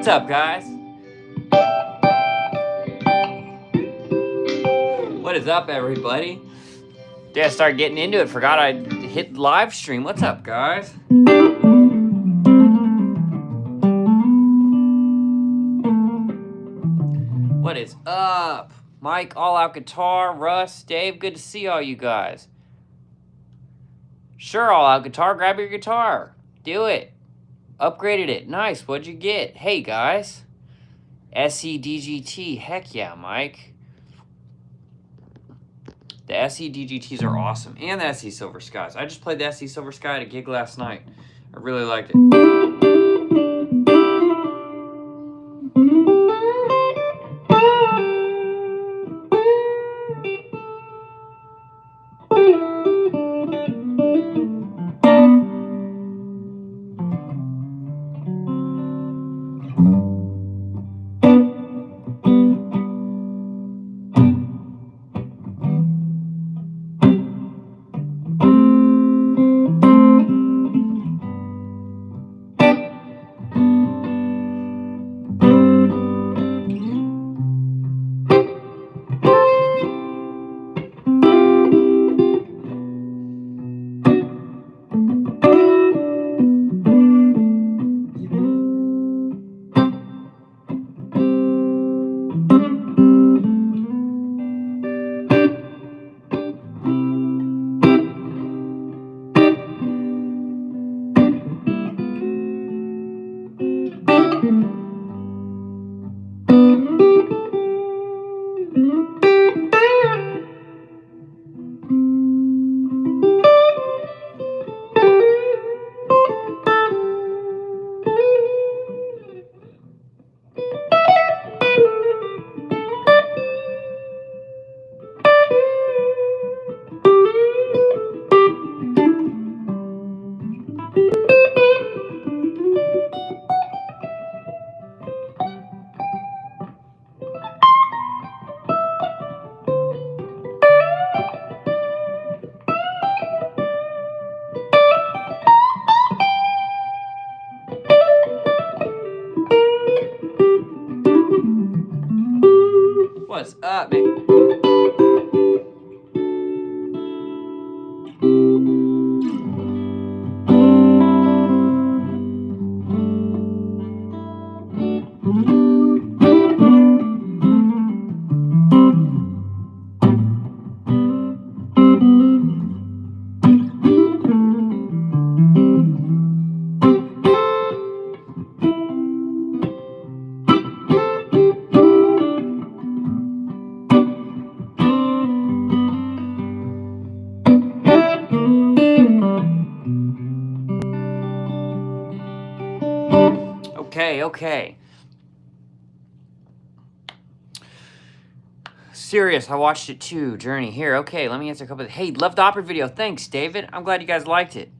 What's up, guys? What is up, everybody? Did I start getting into it? Forgot I hit live stream. What's up, guys? What is up? Mike, All Out Guitar, Russ, Dave, good to see all you guys. Sure, All Out Guitar, grab your guitar. Do it. Upgraded it. Nice. What'd you get? Hey, guys. SE-DGT. Heck yeah, Mike. The SE-DGTs are awesome. And the SE Silver Skies. I just played the SE Silver Sky at a gig last night. I really liked it. What's up, man? Okay. Serious, I watched it too. Journey here. Okay, let me answer a couple of... Hey, love the opera video. Thanks, David. I'm glad you guys liked it.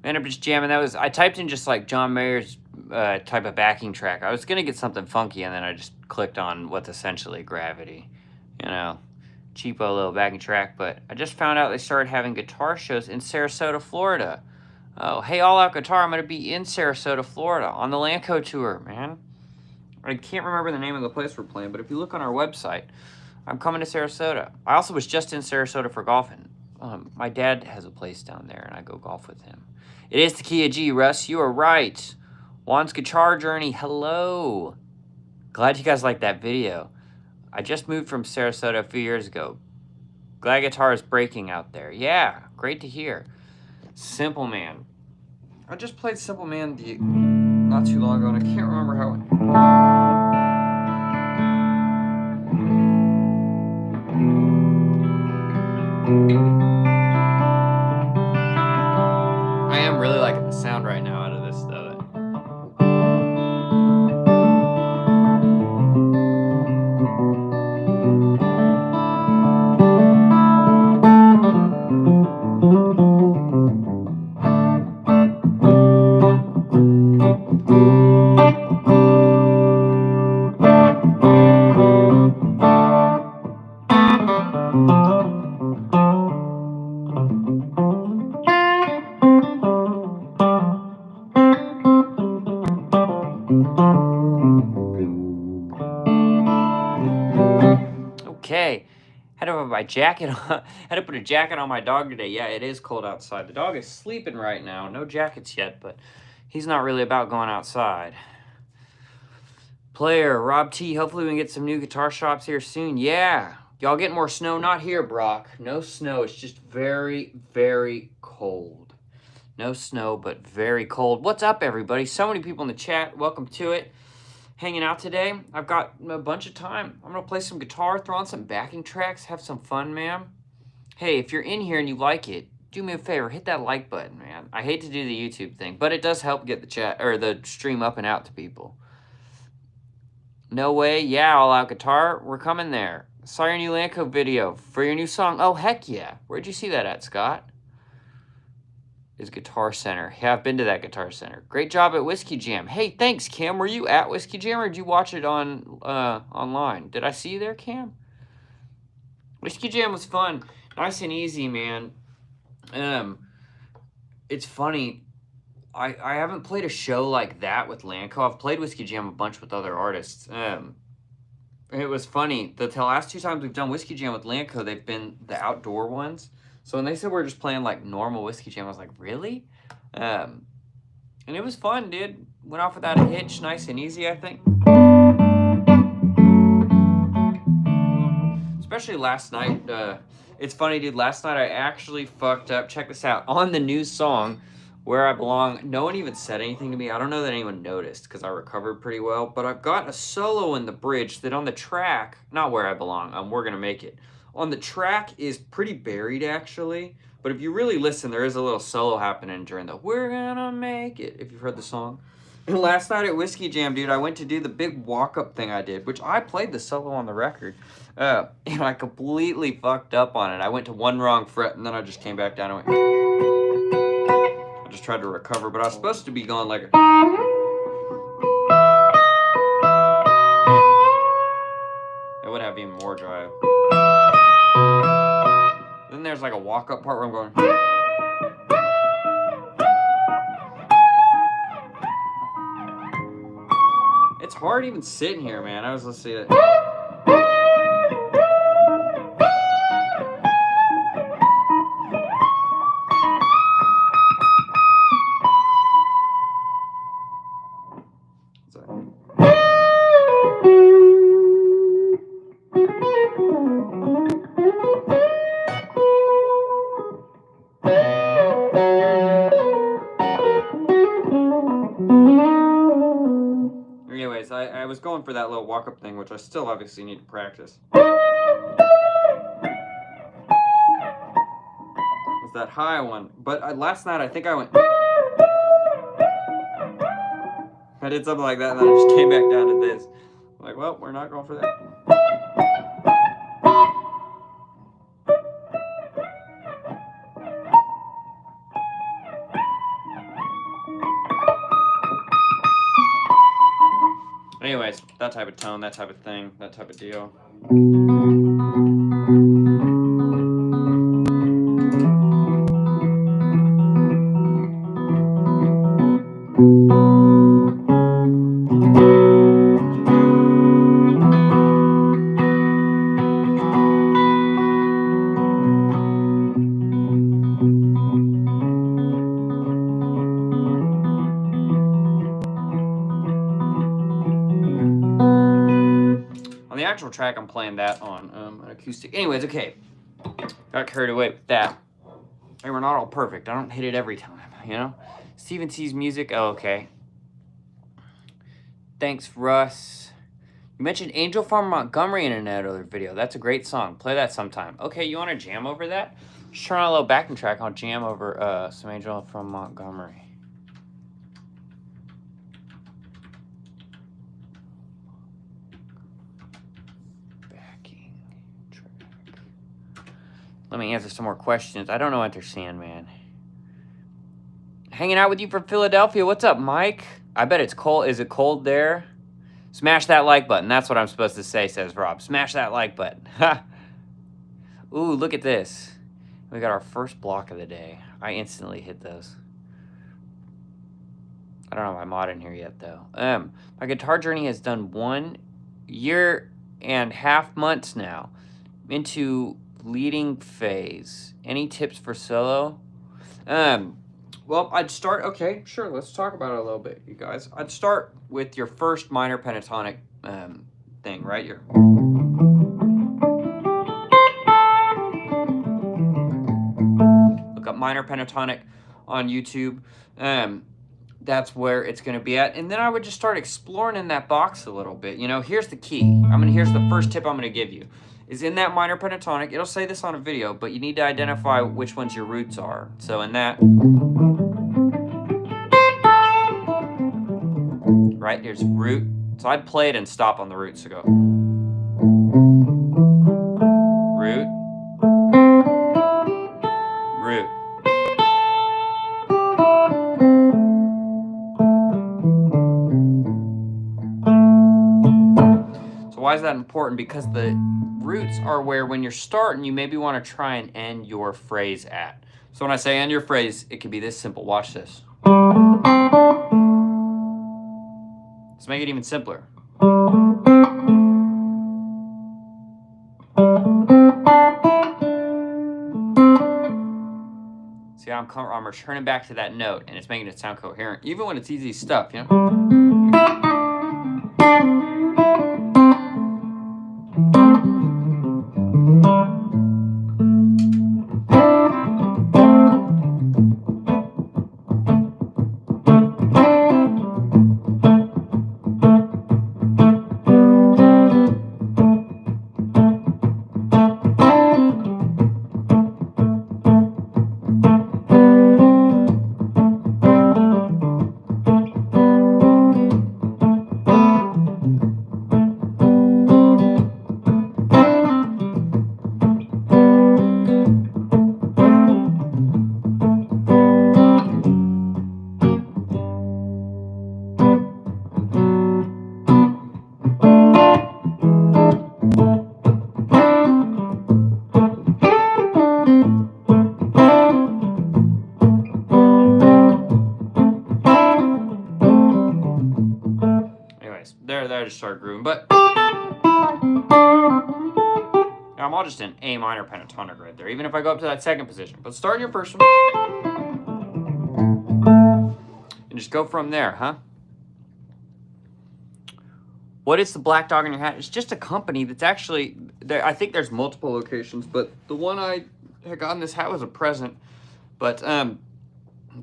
I ended up just jamming. I typed in just like John Mayer's type of backing track. I was going to get something funky, and then I just clicked on what's essentially Gravity. You know, cheapo little backing track. But I just found out they started having guitar shows in Sarasota, Florida. Oh, hey, All Out Guitar, I'm going to be in Sarasota, Florida on the Lanco tour, man. I can't remember the name of the place we're playing, but if you look on our website, I'm coming to Sarasota. I also was just in Sarasota for golfing. My dad has a place down there, and I go golf with him. It is the Kia G, Russ. You are right. Juan's Guitar Journey, hello. Glad you guys liked that video. I just moved from Sarasota a few years ago. Glad guitar is breaking out there. Yeah, great to hear. Simple Man. I just played Simple Man not too long ago, and I can't remember how it... I am really liking the sound right now out of this, though. Had to put my jacket on. Had to put a jacket on my dog today. Yeah, it is cold outside. The dog is sleeping right now. No jackets yet, but he's not really about going outside. Player, Rob T. Hopefully we can get some new guitar shops here soon. Yeah. Y'all get more snow? Not here, Brock. No snow. It's just very, very cold. No snow, but very cold. What's up, everybody? So many people in the chat. Welcome to it. Hanging out today. I've got a bunch of time. I'm going to play some guitar, throw on some backing tracks, have some fun, man. Hey, if you're in here and you like it, do me a favor, hit that like button, man. I hate to do the YouTube thing, but it does help get the chat or the stream up and out to people. No way. Yeah, All Out Guitar. We're coming there. Saw your new Lanco video for your new song. Oh, heck yeah. Where'd you see that at, Scott? Is Guitar Center. Yeah, I've been to that Guitar Center. Great job at Whiskey Jam. Hey, thanks, Cam. Were you at Whiskey Jam or did you watch it on online? Did I see you there, Cam? Whiskey Jam was fun. Nice and easy, man. It's funny. I haven't played a show like that with Lanco. I've played Whiskey Jam a bunch with other artists. It was funny. The last 2 times we've done Whiskey Jam with Lanco, they've been the outdoor ones. So when they said we're just playing like normal Whiskey Jam, I was like, really? And it was fun, dude. Went off without a hitch, nice and easy, I think. Especially last night. It's funny, dude. Last night I actually fucked up. Check this out. On the new song, Where I Belong, no one even said anything to me. I don't know that anyone noticed because I recovered pretty well. But I've got a solo in the bridge that on the track, not Where I Belong, We're Gonna Make It. On the track is pretty buried, actually. But if you really listen, there is a little solo happening during the We're Gonna Make It, if you've heard the song. And last night at Whiskey Jam, dude, I went to do the big walk-up thing I did, which I played the solo on the record. And I completely fucked up on it. I went to one wrong fret, and then I just came back down and went... I just tried to recover, but I was supposed to be going like... It would have even more drive. Then there's like a walk-up part where I'm going... It's hard even sitting here, man. Let's see it. Anyways, I was going for that little walk-up thing, which I still obviously need to practice. It's that high one. But last night, I think I went... I did something like that, and then I just came back down to this. I'm like, well, we're not going for that. Anyways, that type of tone, that type of thing, that type of deal. Track I'm playing that on an acoustic. Anyways, okay, got carried away with that. Hey, we're not all perfect. I don't hit it every time, you know. Steven C's music. Oh, okay. Thanks, Russ. You mentioned Angel from Montgomery in another video. That's a great song. Play that sometime. Okay, you want to jam over that? Just turn on a little backing track. I'll jam over some Angel from Montgomery. Let me answer some more questions. I don't know what they're saying, man. Hanging out with you from Philadelphia. What's up, Mike? I bet it's cold. Is it cold there? Smash that like button. That's what I'm supposed to say, says Rob. Smash that like button. Ha! Ooh, look at this. We got our first block of the day. I instantly hit those. I don't have my mod in here yet, though. My guitar journey has done 1 year and half months now. into leading phase. Any tips for solo? Well, I'd start, okay, sure, let's talk about it a little bit, you guys. I'd start with your first minor pentatonic thing, right? Look up minor pentatonic on YouTube. That's where it's going to be at. And then I would just start exploring in that box a little bit. You know, here's the key. Here's the first tip I'm going to give you. Is in that minor pentatonic, it'll say this on a video, but you need to identify which ones your roots are. So in that, right, there's root. So I'd play it and stop on the root. So go root, root. So why is that important? Because the roots are where, when you're starting, you maybe want to try and end your phrase at. So when I say end your phrase, it could be this simple. Watch this. Let's make it even simpler. See how I'm returning back to that note, and it's making it sound coherent, even when it's easy stuff, you know? There I just started grooving, but I'm all just in A minor pentatonic right there, even if I go up to that second position. But start in your first one and just go from there, huh? What is the black dog in your hat? It's just a company that's actually there. I think there's multiple locations, but the one I had gotten this hat was a present, but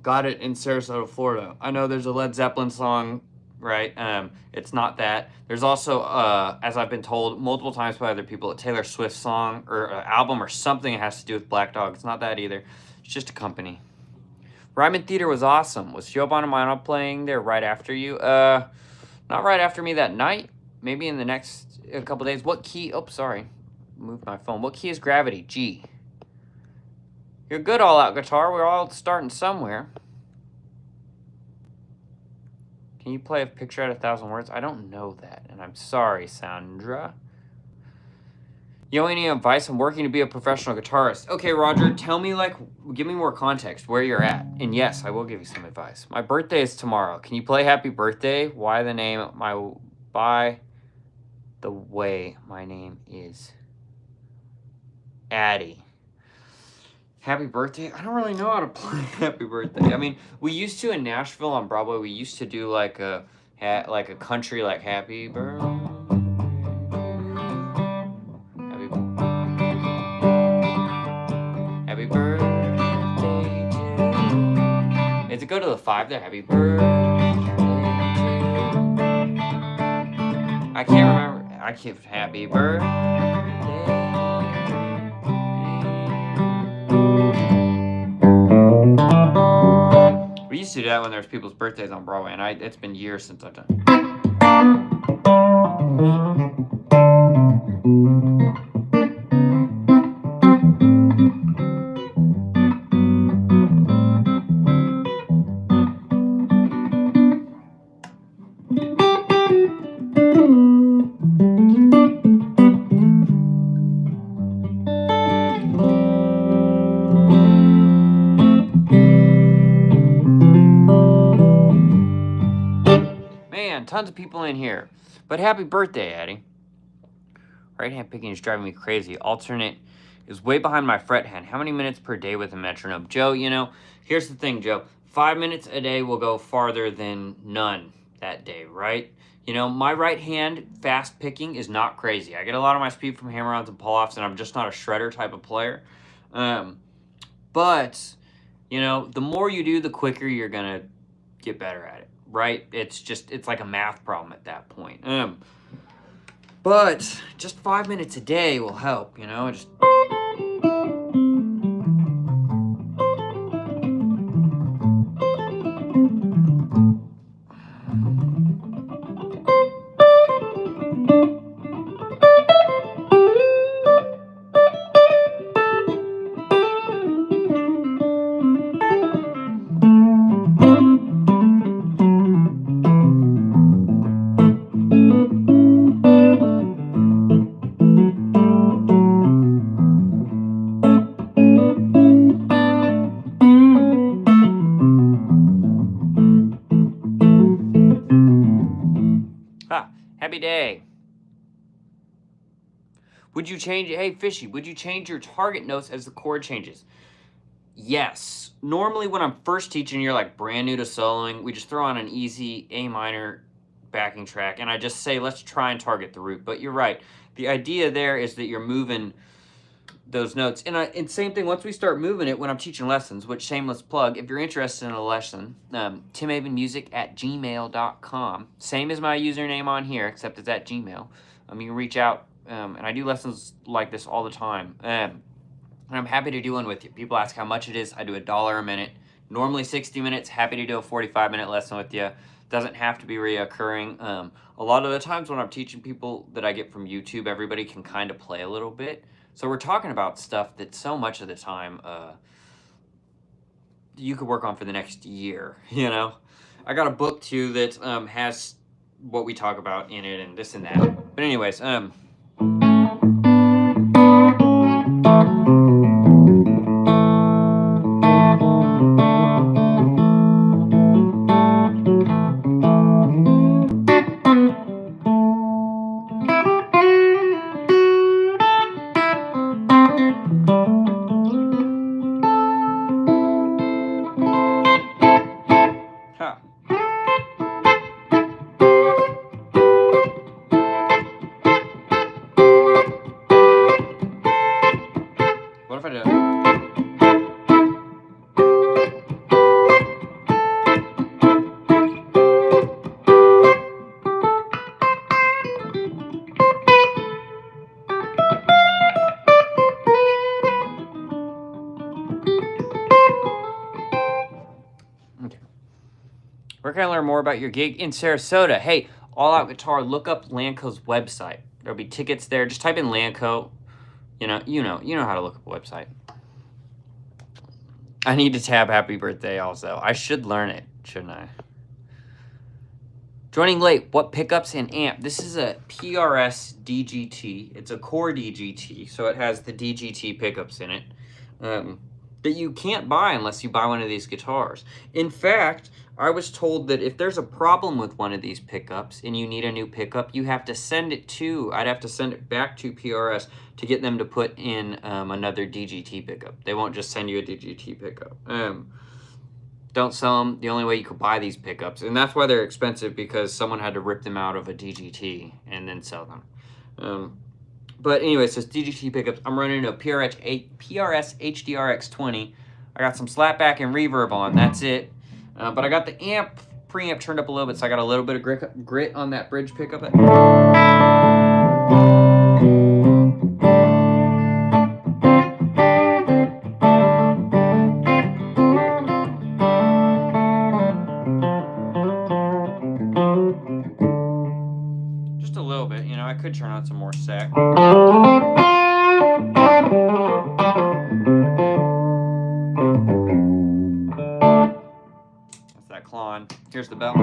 got it in Sarasota, Florida. I know there's a Led Zeppelin song, right? It's not that. There's also, as I've been told multiple times by other people, a Taylor Swift song or album or something that has to do with Black Dog. It's not that either. It's just a company. Ryman Theater was awesome. Was Joe Bonamano playing there right after you? Not right after me that night. Maybe in the next couple days. What key? Oh, sorry. Moved my phone. What key is Gravity? G. You're good all-out guitar. We're all starting somewhere. Can you play a picture at 1,000 words? I don't know that, and I'm sorry, Sandra. You know any advice? I'm working to be a professional guitarist. Okay, Roger, tell me, give me more context where you're at. And yes, I will give you some advice. My birthday is tomorrow. Can you play Happy Birthday? Why the name? By the way, my name is Addie. Happy Birthday? I don't really know how to play Happy Birthday. I mean, we used to in Nashville on Broadway, we used to do like a country, like Happy Birthday. Happy Birthday to... Does it go to the 5 there? Happy Birthday to... I can't remember. I keep Happy Birthday. We used to do that when there's people's birthdays on Broadway, and it's been years since I've done it. Tons of people in here. But happy birthday, Addie. Right hand picking is driving me crazy. Alternate is way behind my fret hand. How many minutes per day with a metronome? Joe, you know, here's the thing, Joe. 5 minutes a day will go farther than none that day, right? You know, my right hand fast picking is not crazy. I get a lot of my speed from hammer-ons and pull-offs, and I'm just not a shredder type of player. But, you know, the more you do, the quicker you're going to get better at it, right? It's like a math problem at that point. But just 5 minutes a day will help, you know, just... Happy day. Would you change it? Hey, Fishy, would you change your target notes as the chord changes? Yes. Normally when I'm first teaching, you're like brand new to soloing, we just throw on an easy A minor backing track, and I just say, let's try and target the root. But you're right. The idea there is that you're moving those notes. And same thing, once we start moving it when I'm teaching lessons, which shameless plug, if you're interested in a lesson, timavenmusic@gmail.com. Same as my username on here, except it's at Gmail. You can reach out, and I do lessons like this all the time. And I'm happy to do one with you. People ask how much it is. I do $1 a minute. Normally 60 minutes. Happy to do a 45-minute lesson with you. Doesn't have to be reoccurring. A lot of the times when I'm teaching people that I get from YouTube, everybody can kind of play a little bit. So we're talking about stuff that so much of the time you could work on for the next year, you know? I got a book, too, that has what we talk about in it and this and that. But anyways, what if I do? Okay. Where can I learn more about your gig? In Sarasota. Hey, All Out Guitar, look up Lanco's website. There'll be tickets there. Just type in Lanco. You know how to look up a website. I need to tab happy birthday also. I should learn it, shouldn't I? Joining late, what pickups and amp? This is a PRS DGT. It's a core DGT, so it has the DGT pickups in it that you can't buy unless you buy one of these guitars. In fact, I was told that if there's a problem with one of these pickups and you need a new pickup, you have to send it to, I'd have to send it back to PRS to get them to put in another DGT pickup. They won't just send you a DGT pickup. Don't sell them. The only way you could buy these pickups, and that's why they're expensive, because someone had to rip them out of a DGT and then sell them. But anyway, so it's DGT pickups. I'm running a PRS HDRX20. I got some slapback and reverb on. That's it. But I got the preamp turned up a little bit, so I got a little bit of grit on that bridge pickup. Just a little bit, you know, I could turn on some more sack. That's that clawing. Here's the bell.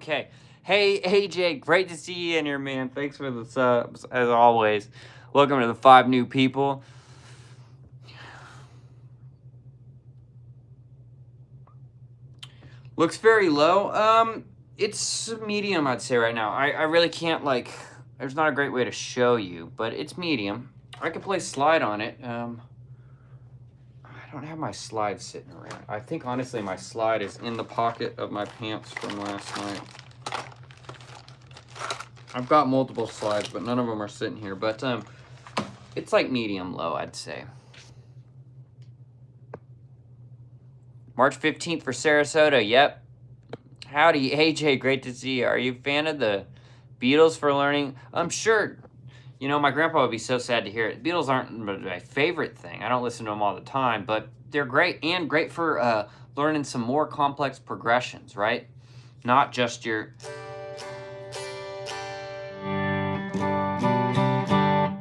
Okay. Hey, AJ, great to see you in here, man. Thanks for the subs, as always. Welcome to the 5 new people. Looks very low. It's medium, I'd say right now. I really can't, like, there's not a great way to show you, but it's medium. I could play slide on it. I don't have my slide sitting around. I think, honestly, my slide is in the pocket of my pants from last night. I've got multiple slides, but none of them are sitting here. But it's like medium low, I'd say. March 15th for Sarasota. Yep. Howdy, AJ. Great to see you. Are you a fan of the Beatles for learning? I'm sure. You know, my grandpa would be so sad to hear it. Beatles aren't my favorite thing. I don't listen to them all the time, but they're great, and great for learning some more complex progressions, right? Not just your...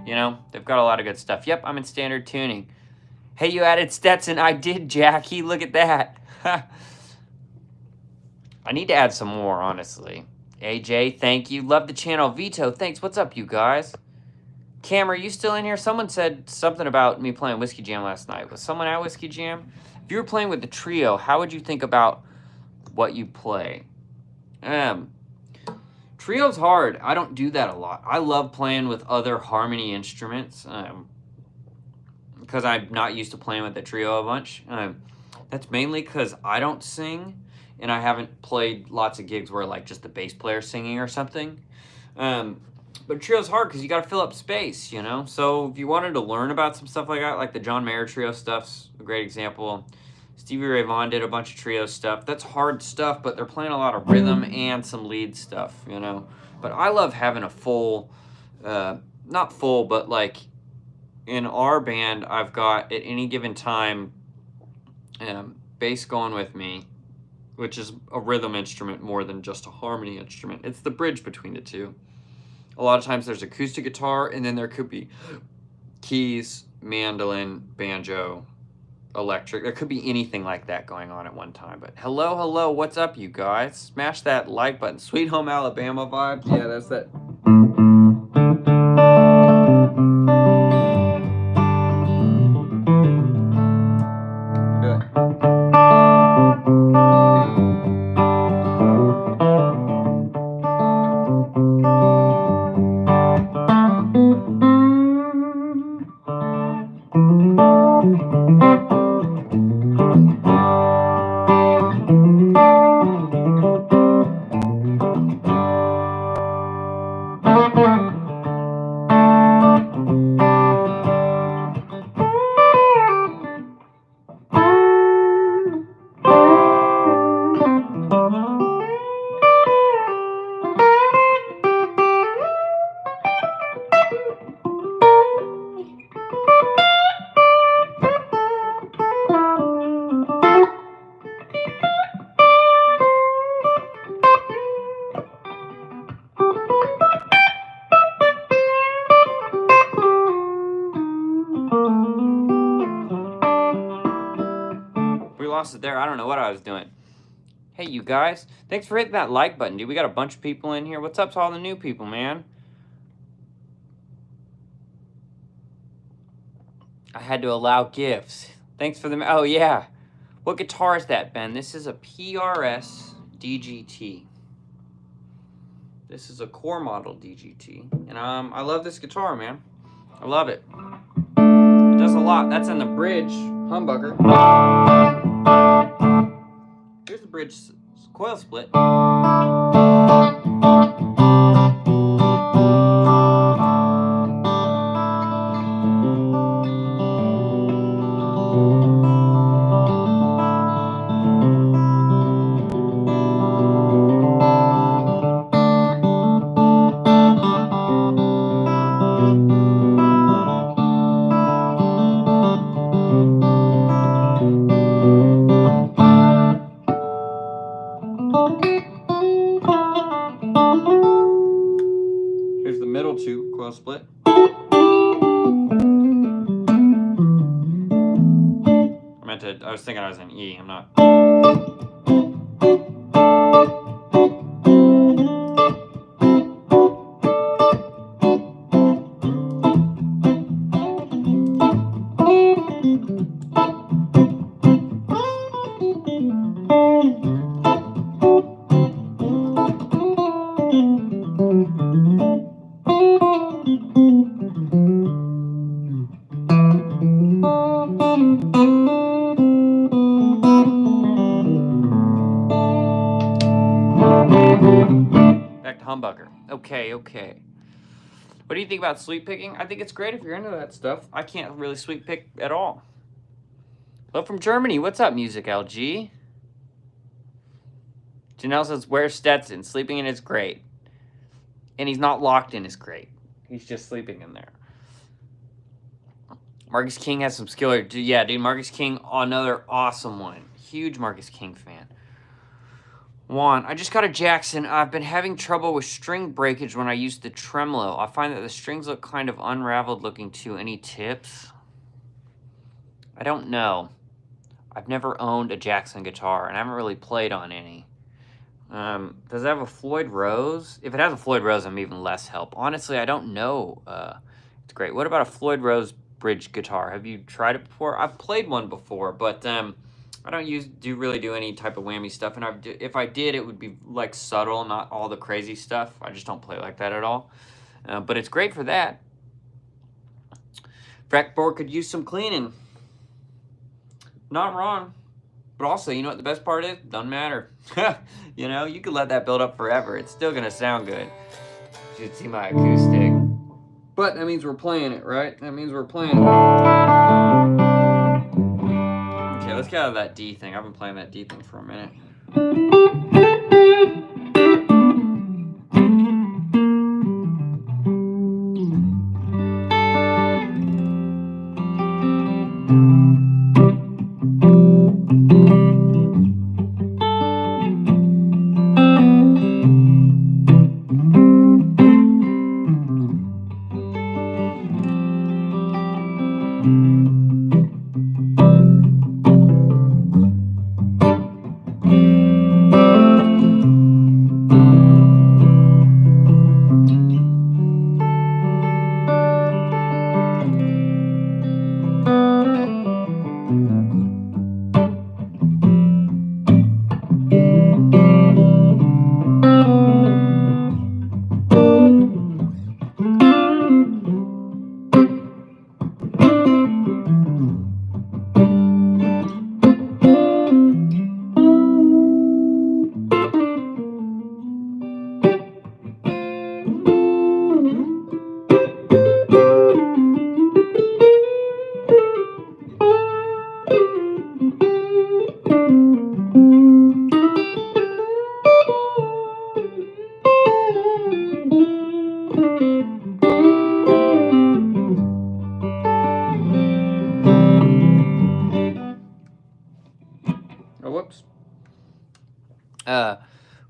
You know, they've got a lot of good stuff. Yep, I'm in standard tuning. Hey, you added Stetson. I did, Jackie. Look at that. I need to add some more, honestly. AJ, thank you. Love the channel. Vito, thanks. What's up, you guys? Cam, are you still in here? Someone said something about me playing Whiskey Jam last night. Was someone at Whiskey Jam? If you were playing with the trio, how would you think about what you play? Trio's hard. I don't do that a lot. I love playing with other harmony instruments because I'm not used to playing with the trio a bunch. That's mainly because I don't sing, and I haven't played lots of gigs where like just the bass player singing or something. But trio's hard because you got to fill up space, you know? So if you wanted to learn about some stuff like that, like the John Mayer trio stuff's a great example. Stevie Ray Vaughan did a bunch of trio stuff. That's hard stuff, but they're playing a lot of rhythm and some lead stuff, you know? But I love having a full, not full, but like in our band, I've got at any given time bass going with me, which is a rhythm instrument more than just a harmony instrument. It's the bridge between the two. A lot of times there's acoustic guitar, and then there could be keys, mandolin, banjo, electric. There could be anything like that going on at one time. But hello, what's up, you guys? Smash that like button. Sweet Home Alabama vibe. Yeah, that's that. It there. I don't know what I was doing. Hey, you guys. Thanks for hitting that like button, dude. We got a bunch of people in here. What's up to all the new people, man? I had to allow gifts. Thanks for them. Oh, yeah. What guitar is that, Ben? This is a PRS DGT. This is a core model DGT. And I love this guitar, man. I love it. It does a lot. That's on the bridge humbucker. Here's the bridge coil split. Here's the middle two coil split. I was thinking I was in E, I'm not. Back to humbucker. Okay, okay. What do you think about sweep picking? I think it's great if you're into that stuff. I can't really sweep pick at all. Hello from Germany. What's up, Music LG? Janelle says, where's Stetson? Sleeping in is great. And he's not locked in is great. He's just sleeping in there. Marcus King has some skill. Yeah, dude, Marcus King, another awesome one. Huge Marcus King fan. Juan, I just got a Jackson. I've been having trouble with string breakage when I use the tremolo. I find that the strings look kind of unraveled looking too. Any tips? I don't know. I've never owned a Jackson guitar, and I haven't really played on any. Does it have a Floyd Rose? If it has a Floyd Rose, I'm even less help. Honestly, I don't know. It's great. What about a Floyd Rose bridge guitar? Have you tried it before? I've played one before, but I don't really do any type of whammy stuff. And if I did, it would be like subtle, not all the crazy stuff. I just don't play like that at all. But it's great for that. Fretboard could use some cleaning. Not wrong. But also, you know what the best part is? Doesn't matter. You know, you could let that build up forever. It's still going to sound good. You should see my acoustic. But that means we're playing it, right? That means we're playing it. Okay, let's get out of that D thing. I've been playing that D thing for a minute.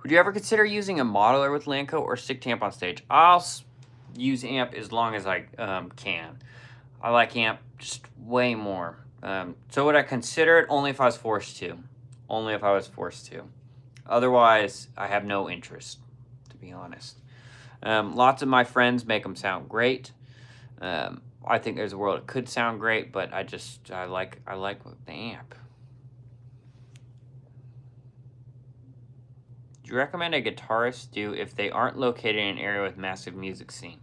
Would you ever consider using a modeler with Lanco or stick to amp on stage? I'll use amp as long as I can. I like amp just way more. So would I consider it? Only if I was forced to. Only if I was forced to. Otherwise, I have no interest, to be honest. Lots of my friends make them sound great. I think there's a world it could sound great, but I like the amp. Do you recommend a guitarist do if they aren't located in an area with massive music scene?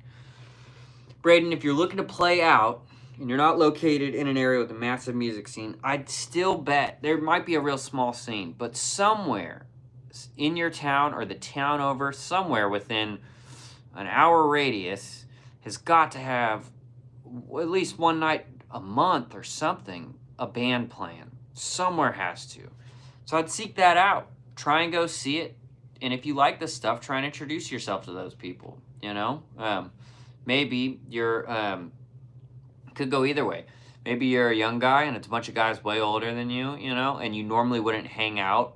Braden, if you're looking to play out and you're not located in an area with a massive music scene, I'd still bet there might be a real small scene, but somewhere in your town or the town over, somewhere within an hour radius, has got to have at least one night a month or something, a band playing. Somewhere has to. So I'd seek that out. Try and go see it. And if you like this stuff, try and introduce yourself to those people, you know? Maybe you're, could go either way. Maybe you're a young guy and it's a bunch of guys way older than you know, and you normally wouldn't hang out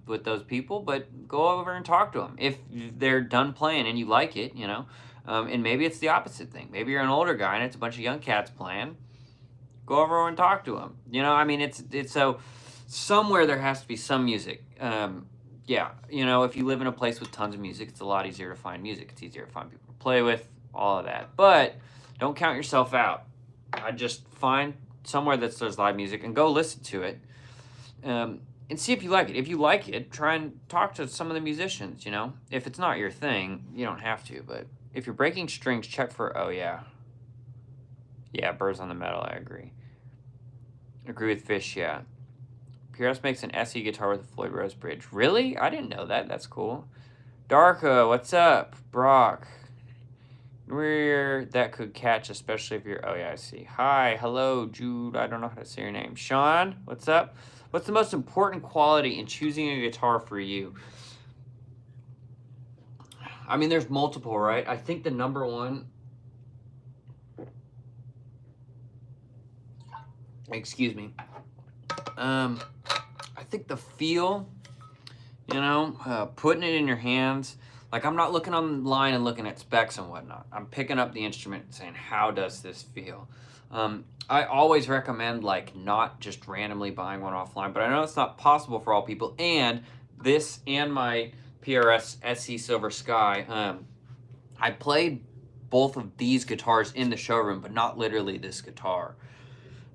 with those people, but go over and talk to them. If they're done playing and you like it, you know, and maybe it's the opposite thing. Maybe you're an older guy and it's a bunch of young cats playing. Go over and talk to them. You know, I mean, it's so somewhere there has to be some music. Yeah, you know, if you live in a place with tons of music, it's a lot easier to find music. It's easier to find people to play with, all of that. But don't count yourself out. I just find somewhere that there's live music and go listen to it and see if you like it. If you like it, try and talk to some of the musicians, you know. If it's not your thing, you don't have to. But if you're breaking strings, check for, oh, yeah. Yeah, Birds on the Metal, I agree. Agree with Fish, yeah. PRS makes an SE guitar with a Floyd Rose bridge. Really? I didn't know that. That's cool. Darka, what's up? Brock. Where that could catch, especially if you're... Oh, yeah, I see. Hi, hello, Jude. I don't know how to say your name. Sean, what's up? What's the most important quality in choosing a guitar for you? I mean, there's multiple, right? I think the number one... Excuse me. I think the feel, you know, putting it in your hands. Like, I'm not looking online and looking at specs and whatnot. I'm picking up the instrument and saying, how does this feel? I always recommend, like, not just randomly buying one offline, but I know it's not possible for all people. And this and my PRS SC Silver Sky, I played both of these guitars in the showroom, but not literally this guitar.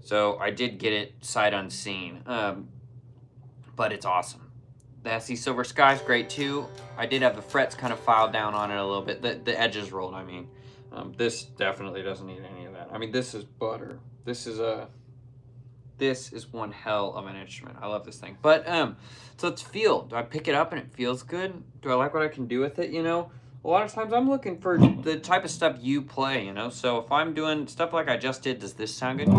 So I did get it sight unseen, but it's awesome. The SC Silver Sky is great too. I did have the frets kind of filed down on it a little bit. The edges rolled, I mean. This definitely doesn't need any of that. I mean, this is butter. This is one hell of an instrument. I love this thing. But, so let's feel. Do I pick it up and it feels good? Do I like what I can do with it, you know? A lot of times I'm looking for the type of stuff you play, you know? So if I'm doing stuff like I just did, does this sound good?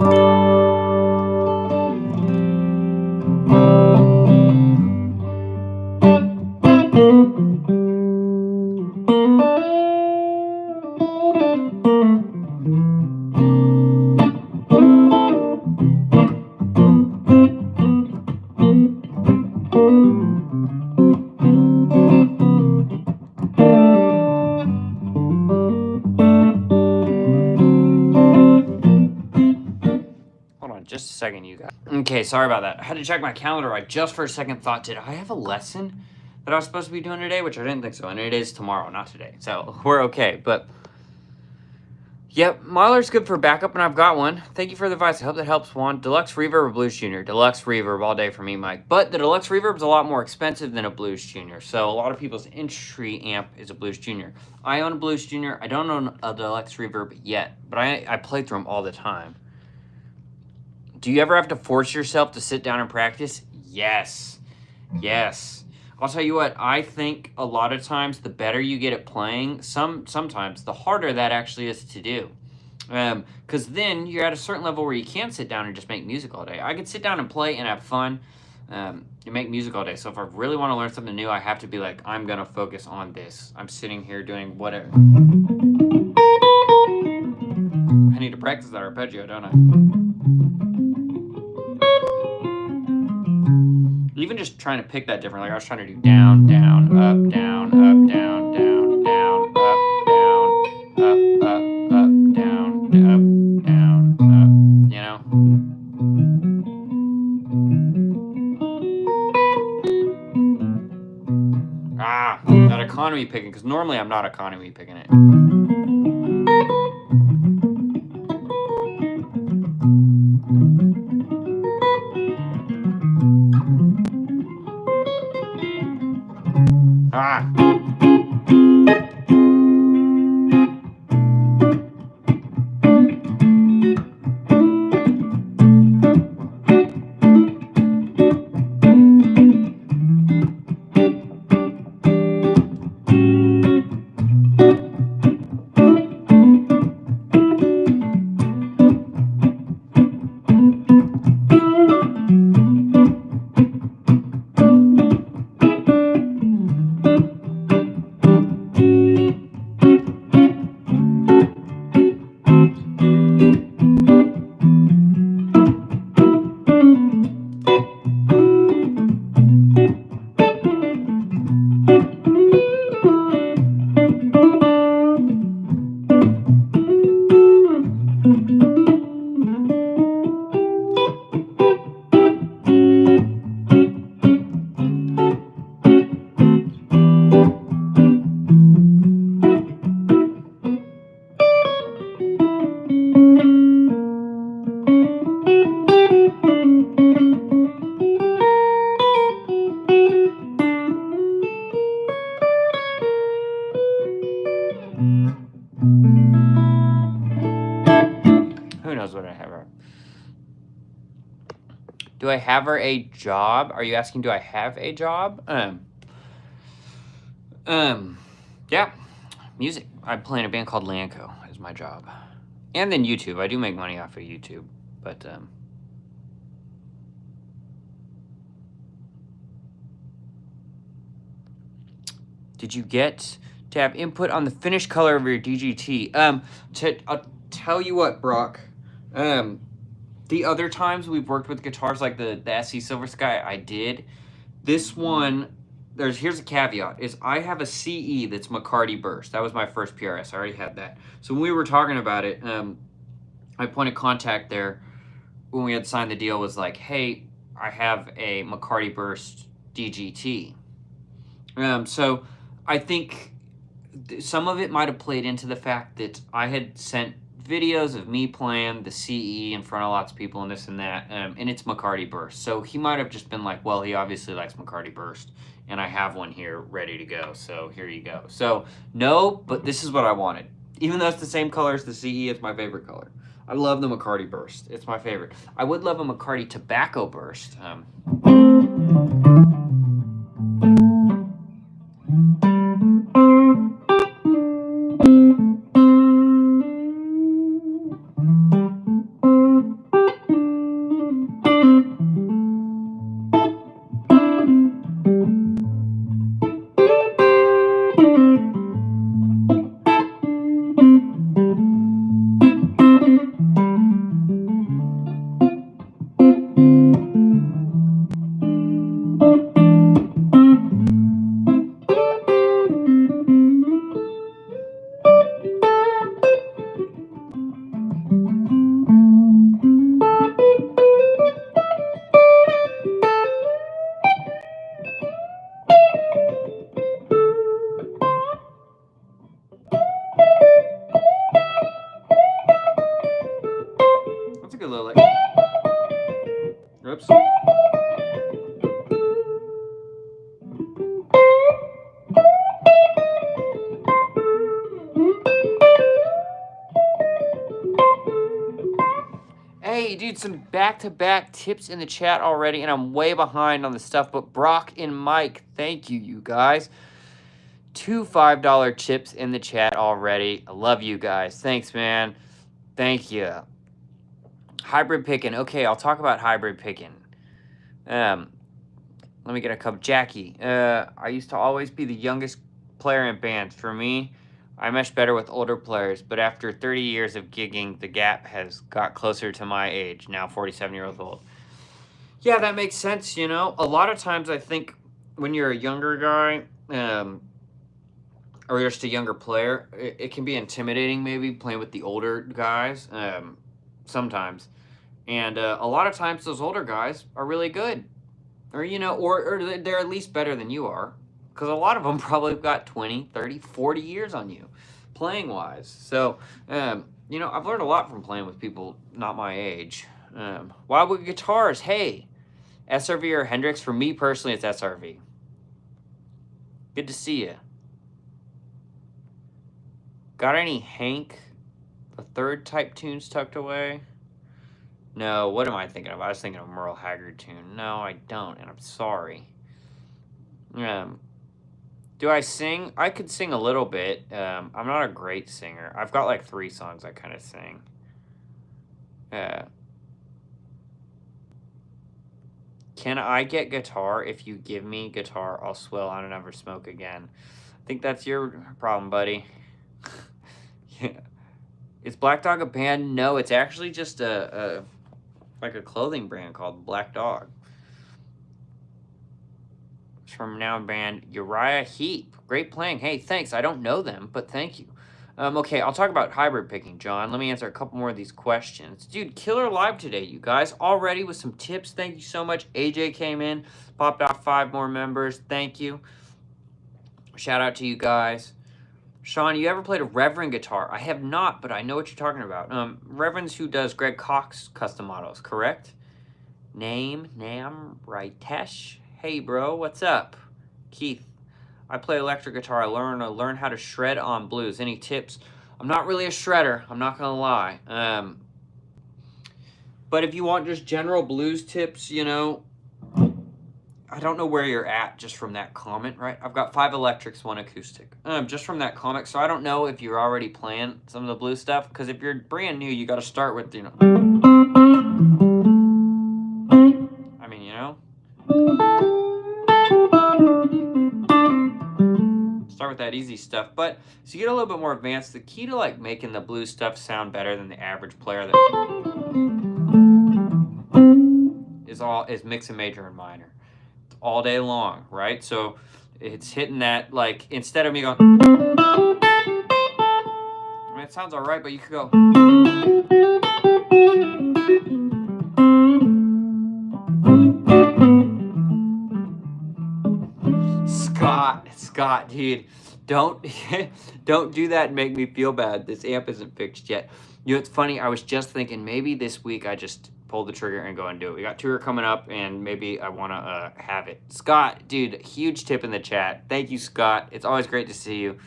Just a second, you guys. Okay, sorry about that. I had to check my calendar. I just for a second thought, did I have a lesson that I was supposed to be doing today? Which I didn't think so, and it is tomorrow, not today. So we're okay, but... Yep, Mahler's good for backup, and I've got one. Thank you for the advice. I hope that helps, Juan. Deluxe Reverb or Blues Junior? Deluxe Reverb all day for me, Mike. But the Deluxe Reverb is a lot more expensive than a Blues Junior. So a lot of people's entry amp is a Blues Junior. I own a Blues Junior. I don't own a Deluxe Reverb yet, but I play through them all the time. Do you ever have to force yourself to sit down and practice? Yes. Yes. I'll tell you what, I think a lot of times the better you get at playing, sometimes the harder that actually is to do. Because then you're at a certain level where you can't sit down and just make music all day. I could sit down and play and have fun and make music all day. So if I really want to learn something new, I have to be like, I'm going to focus on this. I'm sitting here doing whatever. I need to practice that arpeggio, don't I? Even just trying to pick that different, like I was trying to do down, down, up, down, up, down, down, down, up, down, up, down, up, you know? Ah, that economy picking, because normally I'm not economy picking it. Ah. Who knows what I have her? Do I have her a job? Are you asking, do I have a job? Yeah, music. I play in a band called Lanco is my job. And then YouTube. I do make money off of YouTube, but did you get to have input on the finished color of your DGT? I'll tell you what, Brock. The other times we've worked with guitars like the SC Silver Sky, I did. This one, here's a caveat, is I have a CE that's McCarty Burst. That was my first PRS. I already had that. So when we were talking about it, my point of contact there when we had signed the deal was like, hey, I have a McCarty Burst DGT. So I think some of it might have played into the fact that I had sent videos of me playing the CE in front of lots of people and this and that, and it's McCarty Burst. So he might have just been like, well, he obviously likes McCarty Burst, and I have one here ready to go, so here you go. So no, but this is what I wanted. Even though it's the same color as the CE, it's my favorite color. I love the McCarty Burst. It's my favorite. I would love a McCarty Tobacco Burst. That's a good little lick. Oops. Hey, dude, some back-to-back tips in the chat already, and I'm way behind on the stuff, but Brock and Mike, thank you, you guys. 2 $5 chips in the chat already. I love you guys. Thanks, man. Thank you. Hybrid picking. Okay, I'll talk about hybrid picking. Let me get a cup. Jackie, I used to always be the youngest player in bands. For me, I mesh better with older players, but after 30 years of gigging, the gap has got closer to my age, now 47 years old. Yeah, that makes sense, you know. A lot of times I think when you're a younger guy, or you're just a younger player, it can be intimidating maybe playing with the older guys, sometimes. And a lot of times those older guys are really good. Or, you know, or they're at least better than you are. Because a lot of them probably got 20, 30, 40 years on you, playing-wise. So, you know, I've learned a lot from playing with people not my age. Wildwood Guitars, hey, SRV or Hendrix? For me personally, it's SRV. Good to see you. Got any Hank the Third type tunes tucked away? No, what am I thinking of? I was thinking of Merle Haggard tune. No, I don't, and I'm sorry. Do I sing? I could sing a little bit. I'm not a great singer. I've got like 3 songs I kind of sing. Can I get guitar? If you give me guitar, I'll swill on and never smoke again. I think that's your problem, buddy. Yeah. Is Black Dog a band? No, it's actually just like a clothing brand called Black Dog. It's from renowned band Uriah Heep. Great playing. Hey, thanks. I don't know them, but thank you. Okay, I'll talk about hybrid picking, John. Let me answer a couple more of these questions. Dude, killer live today, you guys. Already with some tips. Thank you so much. AJ came in, popped off 5 more members. Thank you. Shout out to you guys. Sean, you ever played a Reverend guitar? I have not, but I know what you're talking about. Reverend's who does Greg Cox custom models, correct? Nam Ritesh. Hey, bro, what's up? Keith, I play electric guitar. I learn how to shred on blues. Any tips? I'm not really a shredder. I'm not going to lie. But if you want just general blues tips, you know, I don't know where you're at just from that comment, right? I've got 5 electrics, 1 acoustic. Just from that comment, so I don't know if you're already playing some of the blues stuff, because if you're brand new, you got to start with, you know. I mean, you know. Start with that easy stuff, but as you get a little bit more advanced, the key to like making the blues stuff sound better than the average player that is mixing major and minor all day long, right? So it's hitting that, like, instead of me going, I mean, it sounds all right, but you could go. Scott, dude, don't do that and make me feel bad. This amp isn't fixed yet. You know, it's funny. I was just thinking maybe this week I just pull the trigger and go and do it. We got tour coming up, and maybe I want to have it. Scott, dude, huge tip in the chat. Thank you, Scott. It's always great to see you.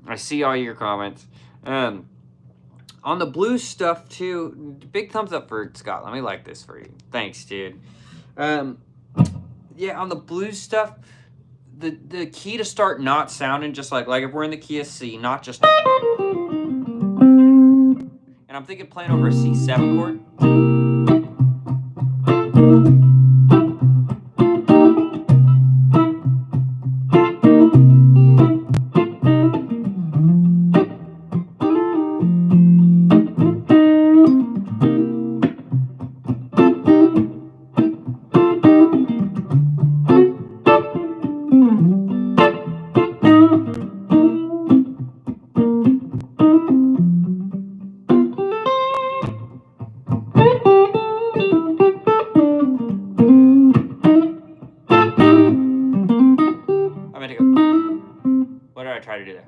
I see all your comments. On the blues stuff too, big thumbs up for Scott. Let me like this for you. Thanks, dude. Yeah, on the blues stuff, the key to start not sounding just like if we're in the key of C, not just. And I'm thinking playing over a C7 chord. Try to do that.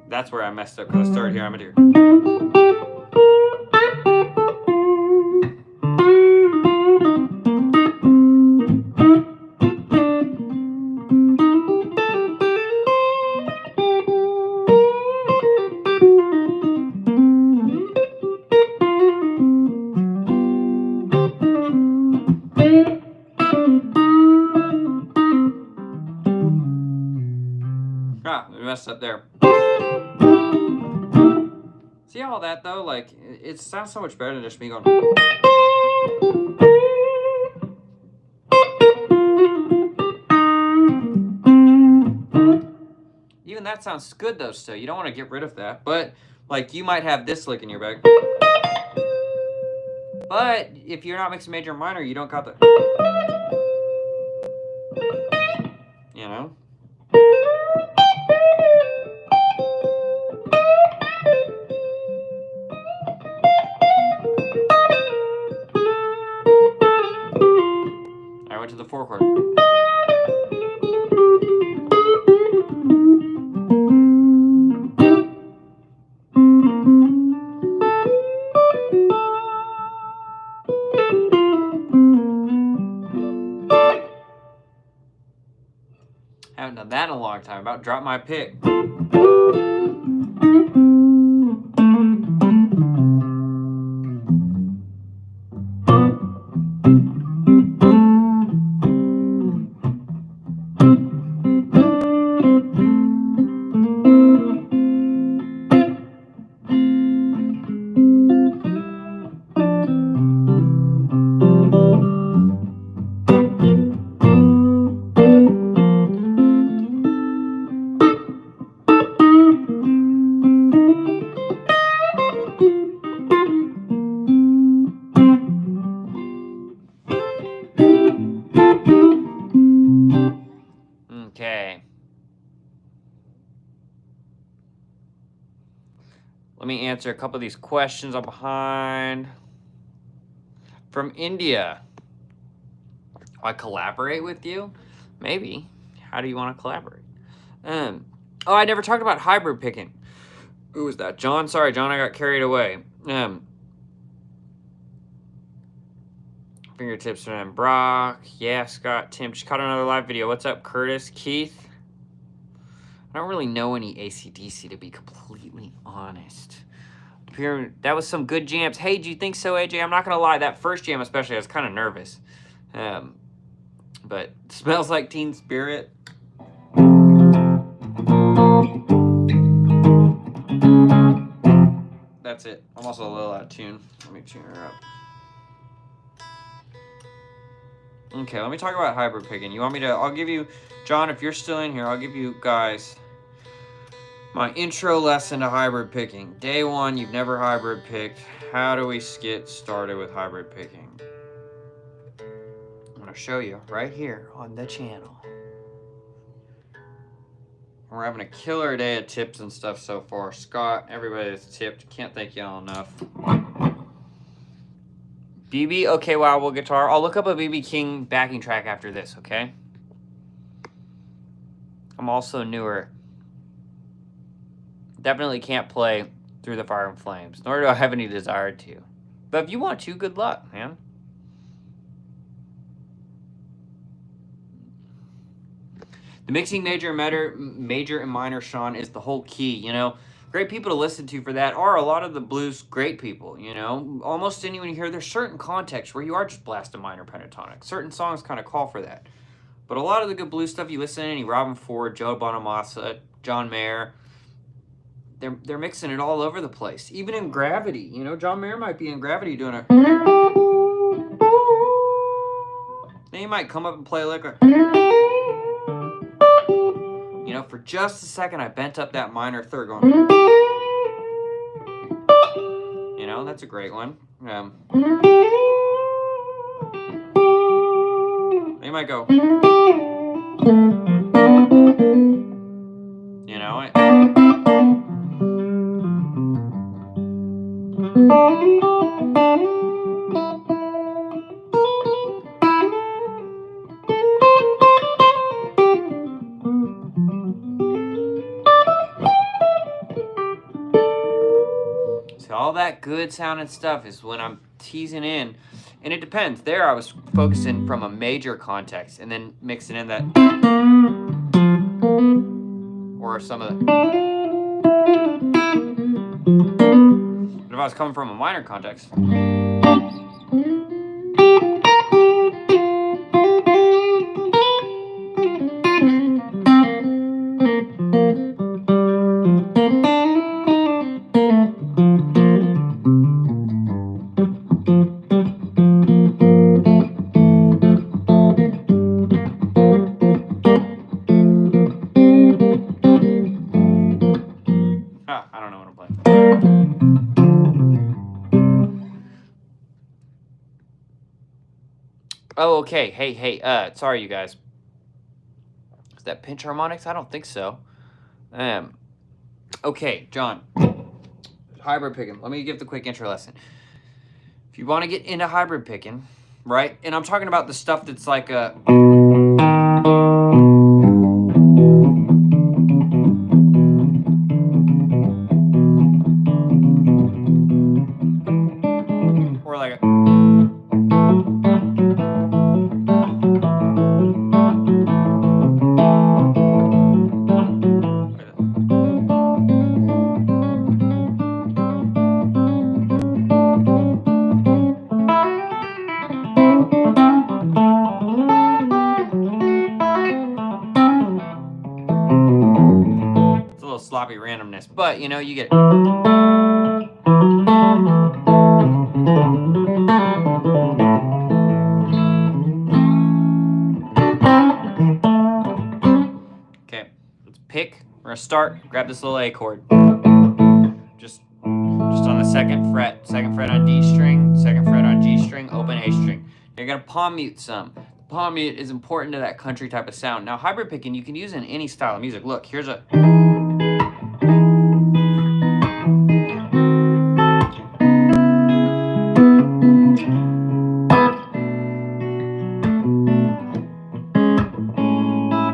That's where I messed up, because I started here. I'm gonna do. We messed up there. See all that though? Like, it sounds so much better than just me going. Even that sounds good though still. You don't want to get rid of that. But, like, you might have this lick in your bag. But if you're not mixing major and minor, you don't got the. You know? I went to the 4 chord. Haven't done that in a long time. About to drop my pick. Okay. Let me answer a couple of these questions I'm behind. From India. I collaborate with you? Maybe. How do you want to collaborate? Oh, I never talked about hybrid picking. Who was that? John? Sorry, John, I got carried away. Fingertips from Brock. Yeah, Scott, Tim. Just caught another live video. What's up, Curtis? Keith? I don't really know any AC/DC, to be completely honest. That was some good jams. Hey, do you think so, AJ? I'm not going to lie. That first jam especially, I was kind of nervous. But Smells Like Teen Spirit. That's it. I'm also a little out of tune. Let me tune her up. Okay, let me talk about hybrid picking. You want me to, I'll give you, John, if you're still in here, I'll give you guys my intro lesson to hybrid picking. Day one, you've never hybrid picked. How do we get started with hybrid picking? I'm going to show you right here on the channel. We're having a killer day of tips and stuff so far. Scott, everybody that's tipped. Can't thank y'all enough. BB, okay, wow, well, guitar. I'll look up a BB King backing track after this, okay? I'm also newer. Definitely can't play Through the Fire and Flames, nor do I have any desire to. But if you want to, good luck, man. The mixing major and minor, Sean, is the whole key, you know? Great people to listen to for that are a lot of the blues great people, you know? Almost anyone you hear, there's certain contexts where you are just blasting minor pentatonic. Certain songs kind of call for that. But a lot of the good blues stuff you listen to, any Robin Ford, Joe Bonamassa, John Mayer, they're mixing it all over the place. Even in Gravity, you know, John Mayer might be in Gravity doing a... Then he might come up and play like a... You know, for just a second, I bent up that minor third going... You know, that's a great one. They might go... You know, so all that good sounding stuff is when I'm teasing in, and it depends. There I was focusing from a major context and then mixing in that, or some of the, but if I was coming from a minor context, I don't know what I'm playing. Oh, okay. Hey, sorry, you guys. Is that pinch harmonics? I don't think so. Okay, John. Hybrid picking. Let me give the quick intro lesson. If you want to get into hybrid picking, right? And I'm talking about the stuff that's like a... Or like a... It's a little sloppy randomness, but you know, you get it. Okay, let's pick. We're gonna start. Grab this little A chord. Just on the second fret on D string, second fret on G string, open A string. You're gonna palm mute some. The palm mute is important to that country type of sound. Now, hybrid picking you can use in any style of music. Look, here's a...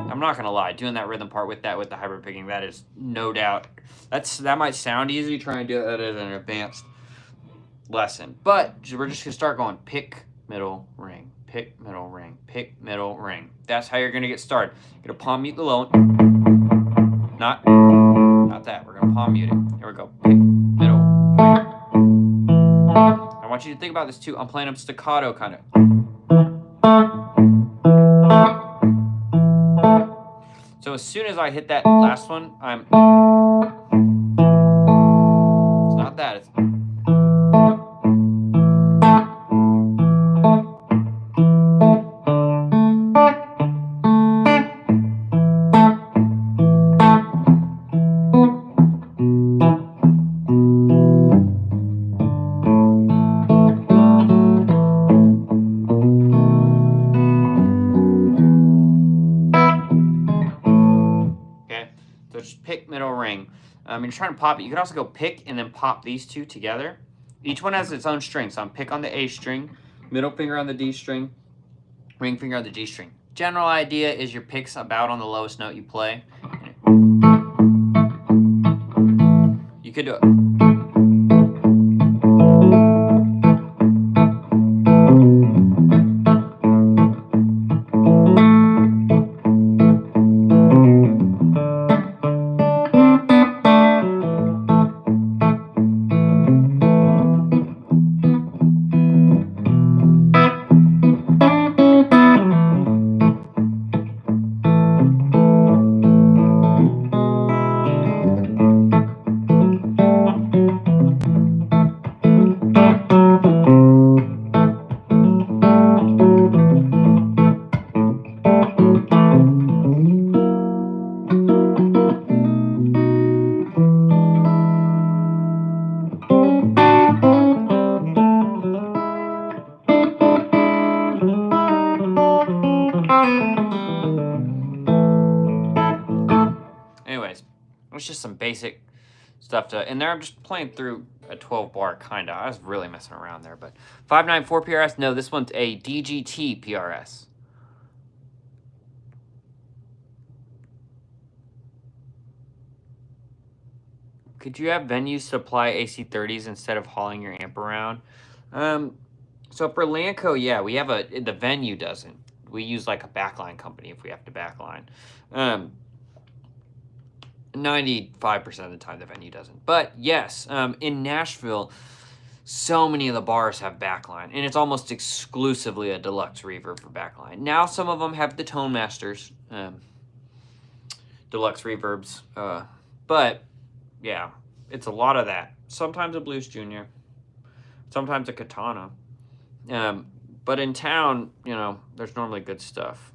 I'm not gonna lie, doing that rhythm part with the hybrid picking, that is no doubt. That might sound easy, trying to do that as an advanced lesson. But we're just gonna start going pick, middle, ring, pick, middle, ring, pick, middle, ring. That's how you're gonna get started. You're gonna palm mute the low one. Not that. We're gonna palm mute it. Here we go. Pick, middle, ring. I want you to think about this too. I'm playing them staccato kind of. as soon as I hit that last one, it's not that, it's... So just pick, middle, ring. You're trying to pop it. You can also go pick and then pop these two together. Each one has its own string. So I'm pick on the A string, middle finger on the D string, ring finger on the G string. General idea is your pick's about on the lowest note you play. You could do it. Anyways, it's just some basic stuff to, and there I'm just playing through a 12 bar kinda. I was really messing around there, but 594 PRS, no, this one's a DGT PRS. Could you have venues supply AC30s instead of hauling your amp around? So for Lanco, yeah, we have the venue doesn't. We use like a backline company if we have to backline. 95% of the time the venue doesn't. But yes, in Nashville, so many of the bars have backline, and it's almost exclusively a deluxe reverb for backline. Now some of them have the Tone Masters, deluxe reverbs, but yeah, it's a lot of that. Sometimes a Blues Junior, sometimes a Katana. But in town, you know, there's normally good stuff.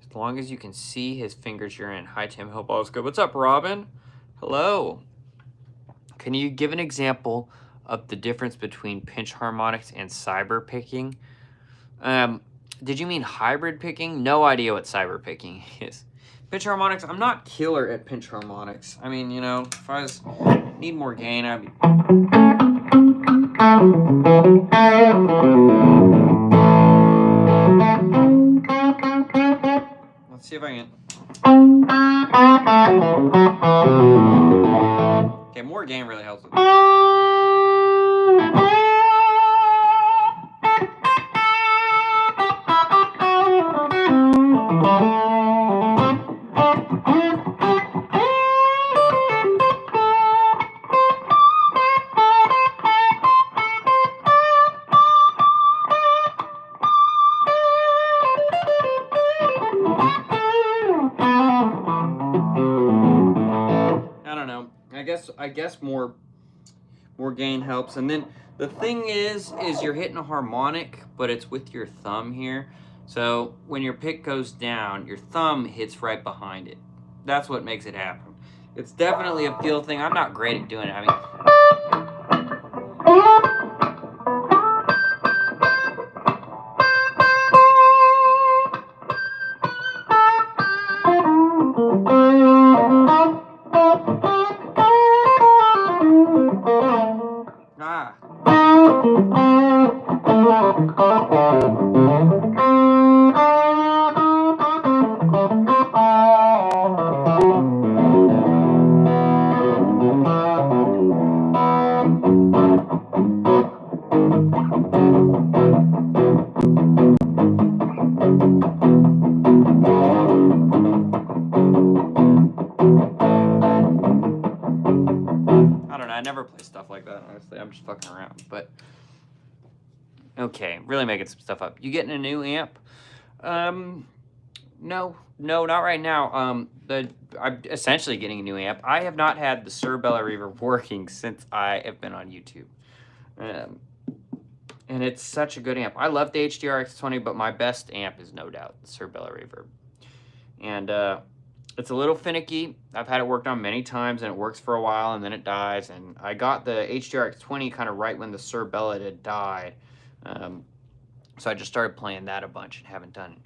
As long as you can see his fingers, you're in. Hi, Tim. Hope all is good. What's up, Robin? Hello. Can you give an example of the difference between pinch harmonics and cyber picking? Did you mean hybrid picking? No idea what cyber picking is. Pinch harmonics, I'm not killer at pinch harmonics. I mean, you know, if I need more gain, I'd be... Let's see if I can... Okay, more gain really helps with it. I guess more gain helps. And then the thing is you're hitting a harmonic, but it's with your thumb here. So when your pick goes down, your thumb hits right behind it. That's what makes it happen. It's definitely a feel thing. I'm not great at doing it. I mean, I never play stuff like that, honestly. I'm just fucking around. But Okay, really making some stuff up. You getting a new amp? No, not right now. I'm essentially getting a new amp. I have not had the Sir Bella Reverb working since I have been on YouTube. And it's such a good amp. I love the HDR-X20, but my best amp is no doubt the Sir Bella Reverb. And it's a little finicky. I've had it worked on many times, and it works for a while, and then it dies. And I got the HDR-X20 kind of right when the Sir Bella had died. So I just started playing that a bunch and haven't done it.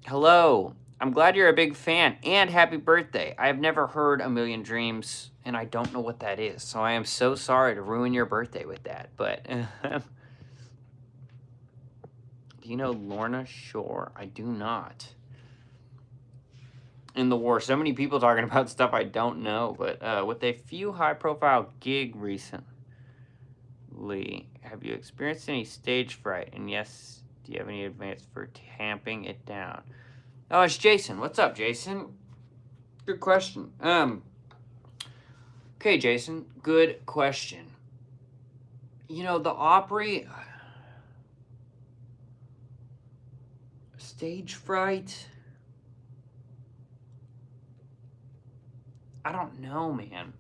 Hello. I'm glad you're a big fan, and happy birthday. I have never heard A Million Dreams, and I don't know what that is, so I am so sorry to ruin your birthday with that, but... Do you know Lorna Shore? I do not. In the war, so many people talking about stuff I don't know, but with a few high-profile gig recently, have you experienced any stage fright? And yes, do you have any advice for tamping it down? Oh, it's Jason. What's up, Jason? Good question. Okay, Jason. Good question. You know, the Opry... Stage fright? I don't know, man.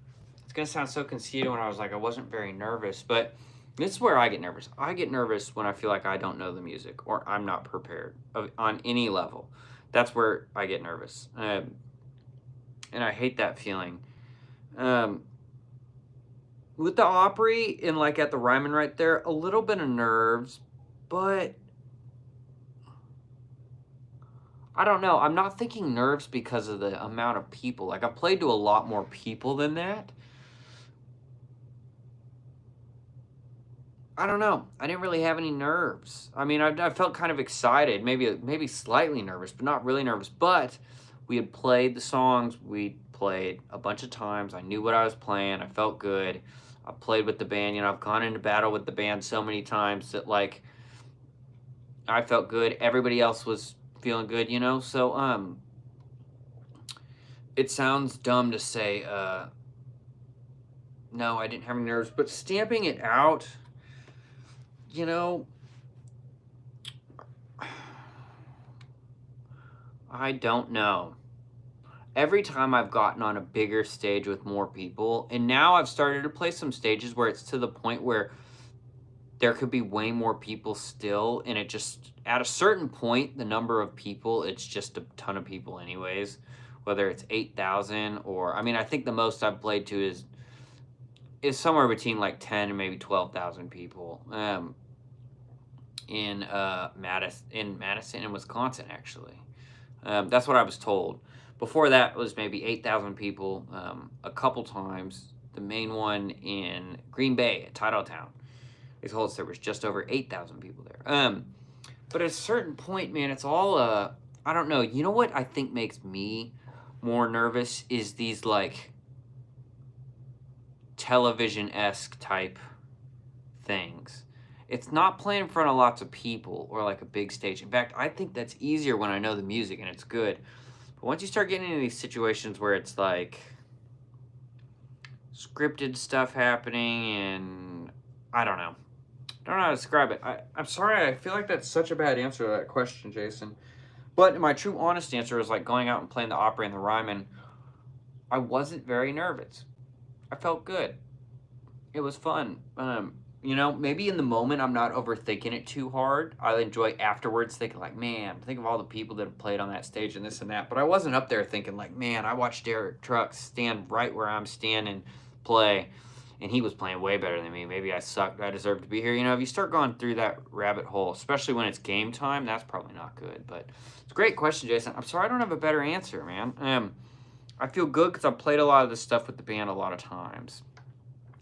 It's going to sound so conceited when I was like, I wasn't very nervous, but this is where I get nervous. I get nervous when I feel like I don't know the music or I'm not prepared on any level. That's where I get nervous. And I hate that feeling. With the Opry and like at the Ryman right there, a little bit of nerves, but I don't know. I'm not thinking nerves because of the amount of people. Like, I've played to a lot more people than that. I don't know. I didn't really have any nerves. I mean, I felt kind of excited, maybe slightly nervous, but not really nervous. But we had played the songs we played a bunch of times. I knew what I was playing. I felt good. I played with the band. You know, I've gone into battle with the band so many times that, like, I felt good. Everybody else was feeling good, you know? So, it sounds dumb to say, no, I didn't have any nerves, but stamping it out, you know, I don't know. Every time I've gotten on a bigger stage with more people, and now I've started to play some stages where it's to the point where there could be way more people still, and it just, at a certain point, the number of people, it's just a ton of people anyways, whether it's 8,000 or, I mean, I think the most I've played to is somewhere between like 10 and maybe 12,000 people in Madison and Wisconsin, actually. That's what I was told. Before that was maybe 8,000 people a couple times. The main one in Green Bay at Titletown. They told us there was just over 8,000 people there. But at a certain point, man, it's all, I don't know. You know what I think makes me more nervous is these, like, television-esque type things. It's not playing in front of lots of people or, like, a big stage. In fact, I think that's easier when I know the music and it's good. But once you start getting into these situations where it's, like, scripted stuff happening and I don't know. I don't know how to describe it. I'm sorry, I feel like that's such a bad answer to that question, Jason. But my true honest answer is like going out and playing the Opry and the Ryman. I wasn't very nervous. I felt good. It was fun. You know, maybe in the moment I'm not overthinking it too hard. I enjoy afterwards thinking like, man, think of all the people that have played on that stage and this and that. But I wasn't up there thinking like, man, I watched Derek Trucks stand right where I'm standing, play. And he was playing way better than me. Maybe I sucked. I deserve to be here. You know, if you start going through that rabbit hole, especially when it's game time, that's probably not good. But it's a great question, Jason. I'm sorry I don't have a better answer, man. I feel good because I've played a lot of this stuff with the band a lot of times.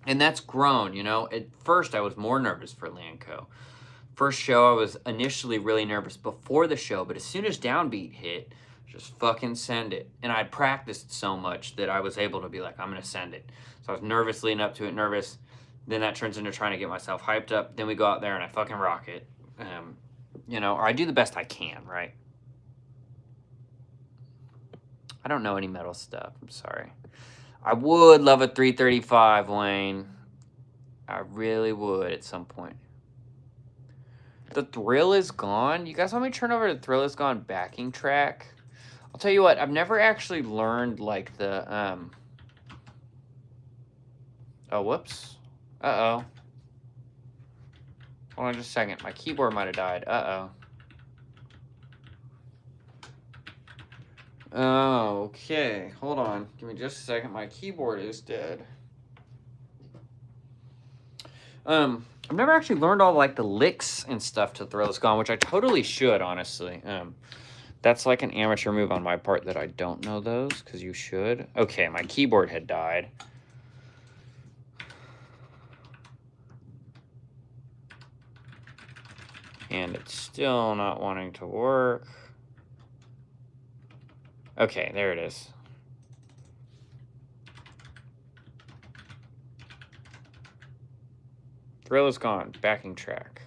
And that's grown, you know. At first, I was more nervous for Lanco. First show, I was initially really nervous before the show. But as soon as Downbeat hit, just fucking send it. And I practiced so much that I was able to be like, I'm going to send it. So I was nervous leading up to it, nervous. Then that turns into trying to get myself hyped up. Then we go out there and I fucking rock it. You know, or I do the best I can, right? I don't know any metal stuff. I'm sorry. I would love a 335, Wayne. I really would at some point. The Thrill is Gone? You guys want me to turn over the Thrill is Gone backing track? I'll tell you what, I've never actually learned, like, the, Oh, whoops. Uh-oh. Hold on just a second. My keyboard might have died. Uh-oh. Oh, okay. Hold on. Give me just a second. My keyboard is dead. I've never actually learned all, like, the licks and stuff to Thrill is Gone, which I totally should, honestly. That's like an amateur move on my part that I don't know those, because you should. Okay, my keyboard had died. And it's still not wanting to work. Okay, there it is. Thrill is Gone, backing track.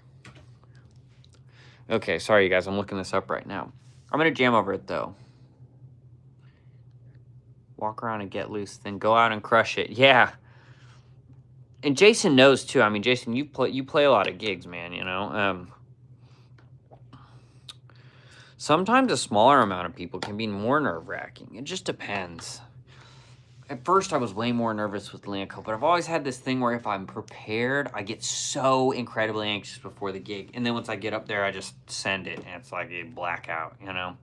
Okay, sorry you guys, I'm looking this up right now. I'm gonna jam over it though. Walk around and get loose, then go out and crush it. Yeah. And Jason knows too. I mean, Jason, you play a lot of gigs, man, you know. Sometimes a smaller amount of people can be more nerve-wracking. It just depends. At first, I was way more nervous with Lanco, but I've always had this thing where if I'm prepared, I get so incredibly anxious before the gig. And then once I get up there, I just send it, and it's like a blackout, you know?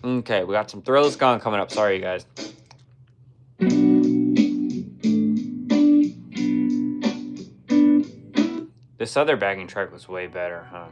Okay, we got some Thrill is Gone coming up. Sorry, you guys. This other backing track was way better, huh?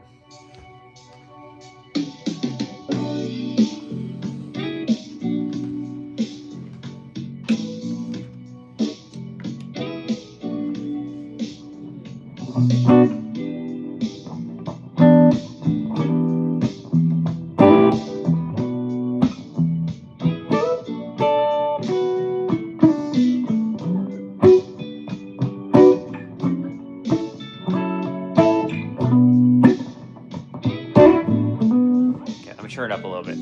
Turn it up a little bit.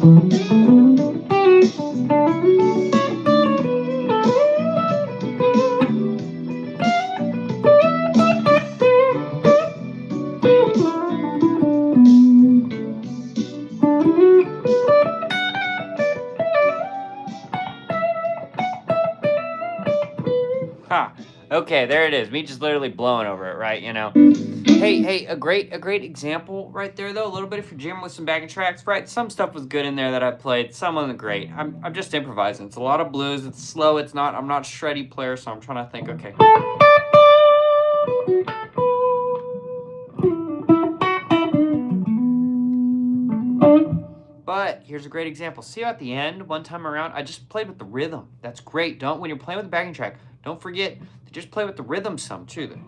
Ha. Okay, there it is. Me just literally blowing over it, right? You know. Hey, a great example right there though. A little bit if you're jamming with some backing tracks, right? Some stuff was good in there that I played. Some wasn't great. I'm just improvising. It's a lot of blues. It's slow. It's not. I'm not a shreddy player, so I'm trying to think. Okay. But here's a great example. See how at the end, one time around, I just played with the rhythm. That's great. Don't, when you're playing with the backing track, don't forget to just play with the rhythm some too.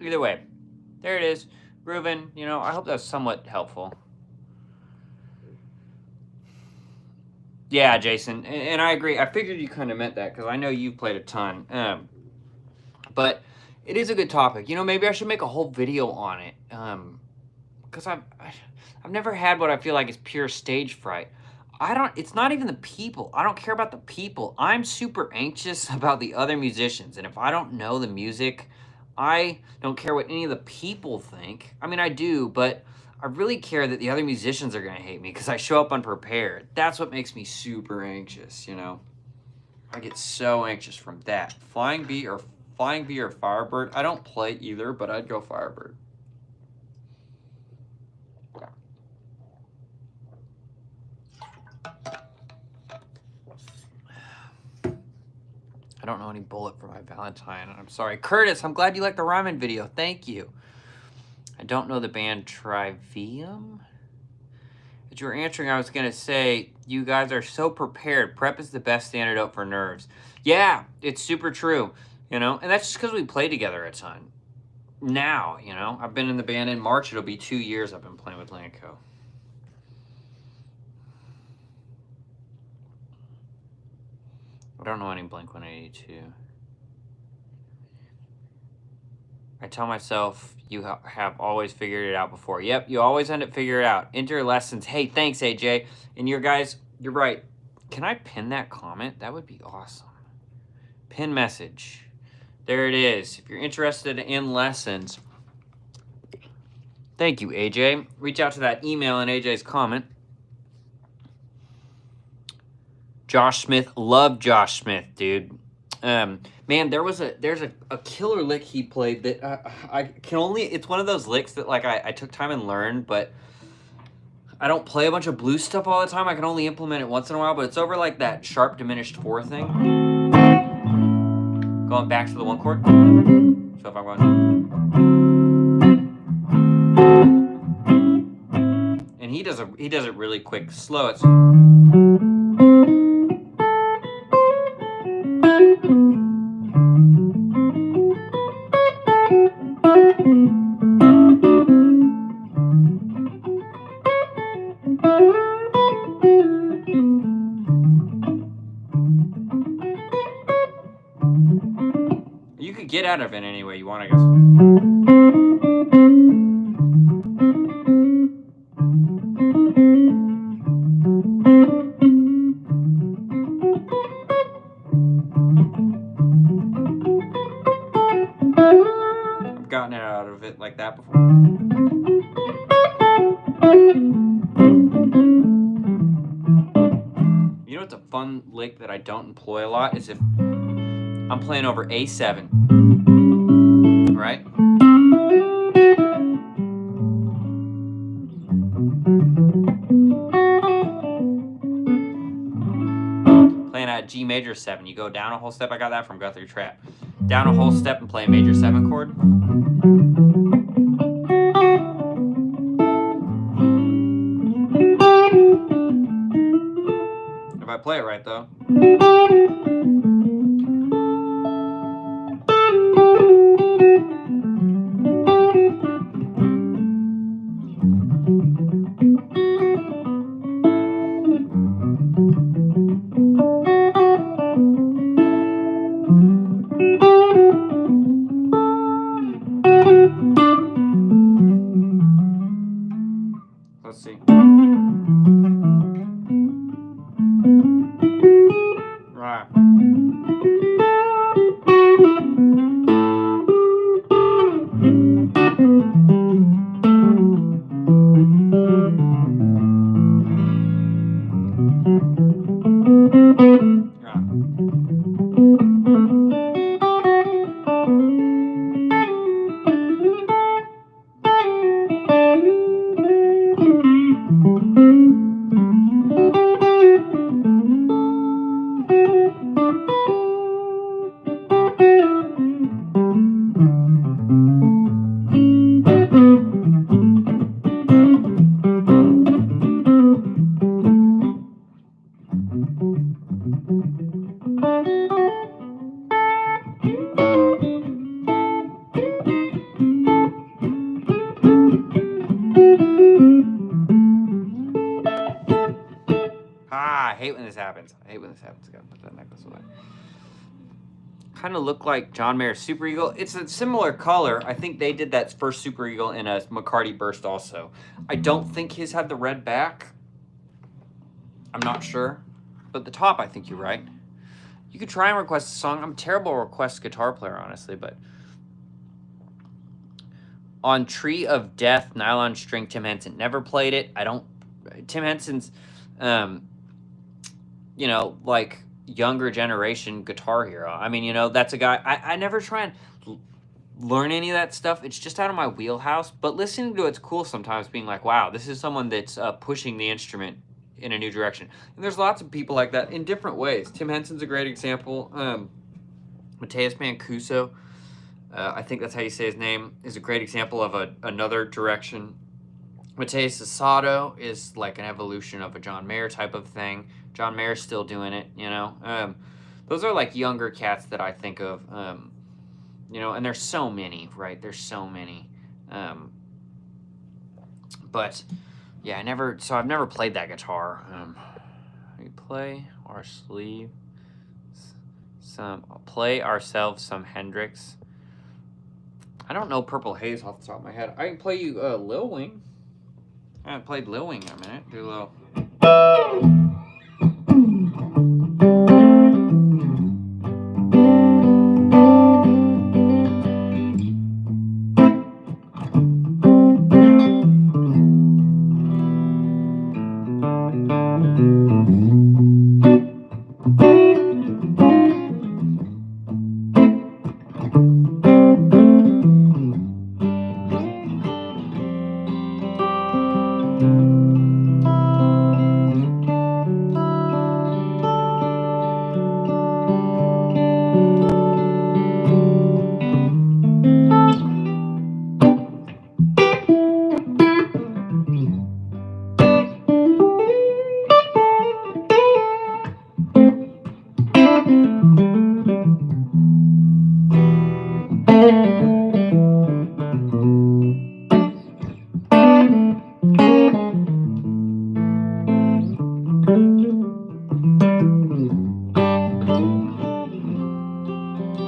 Either way, there it is, grooving. You know, I hope that's somewhat helpful. Yeah, Jason, and I agree. I figured you kind of meant that because I know you've played a ton. But it is a good topic. You know, maybe I should make a whole video on it. Because I've never had what I feel like is pure stage fright. It's not even the people. I don't care about the people. I'm super anxious about the other musicians. And if I don't know the music, I don't care what any of the people think. I mean, I do, but I really care that the other musicians are going to hate me because I show up unprepared. That's what makes me super anxious, you know? I get so anxious from that. Flying bee or Firebird. I don't play either, but I'd go Firebird. I don't know any Bullet for my Valentine. I'm sorry. Curtis, I'm glad you liked the Ryman video. Thank you. I don't know the band Trivium. As you were answering, I was going to say, you guys are so prepared. Prep is the best antidote for nerves. Yeah, it's super true, you know? And that's just because we play together a ton. Now, you know? I've been in the band in March. It'll be 2 years I've been playing with Lanco. I don't know any Blink-182. I tell myself you have always figured it out before. Yep, you always end up figuring it out. Enter lessons. Hey, thanks, AJ. And you guys, you're right. Can I pin that comment? That would be awesome. Pin message. There it is. If you're interested in lessons, thank you, AJ. Reach out to that email in AJ's comment. Josh Smith, love Josh Smith, dude. Man, there's a killer lick he played that I can only, it's one of those licks that like I took time and learned, but I don't play a bunch of blues stuff all the time. I can only implement it once in a while, but it's over like that sharp diminished 4 thing. Going back to the 1 chord. So if I'm going, and he does it really quick, slow. It's get out of it any way you want, I guess. I've gotten it out of it like that before. You know what's a fun lick that I don't employ a lot is if I'm playing over A7, right? Playing at G major 7, you go down a whole step. I got that from Guthrie Trap. Down a whole step and play a major 7 chord. If I play it right though. Let's see. Right. I hate when this happens. I hate when this happens. I gotta put that necklace away. Kind of look like John Mayer's Super Eagle. It's a similar color. I think they did that first Super Eagle in a McCarty Burst also. I don't think his had the red back. I'm not sure. But the top, I think you're right. You could try and request a song. I'm a terrible request guitar player, honestly, but... On Tree of Death, Nylon String, Tim Henson. Never played it. I don't... Tim Henson's... you know, like younger generation guitar hero. I mean, you know, that's a guy, I never try and learn any of that stuff. It's just out of my wheelhouse, but listening to it's cool sometimes, being like, wow, this is someone that's pushing the instrument in a new direction. And there's lots of people like that in different ways. Tim Henson's a great example. Mateus Mancuso, I think that's how you say his name, is a great example of another direction. Mateus Asado is like an evolution of a John Mayer type of thing. John Mayer's still doing it, you know. Those are like younger cats that I think of, you know, and there's so many, right? There's so many. But yeah, I've never played that guitar. We play our sleeve, play ourselves some Hendrix. I don't know Purple Haze off the top of my head. I can play you Lil Wing. I haven't played Lil Wing in a minute. Do a little.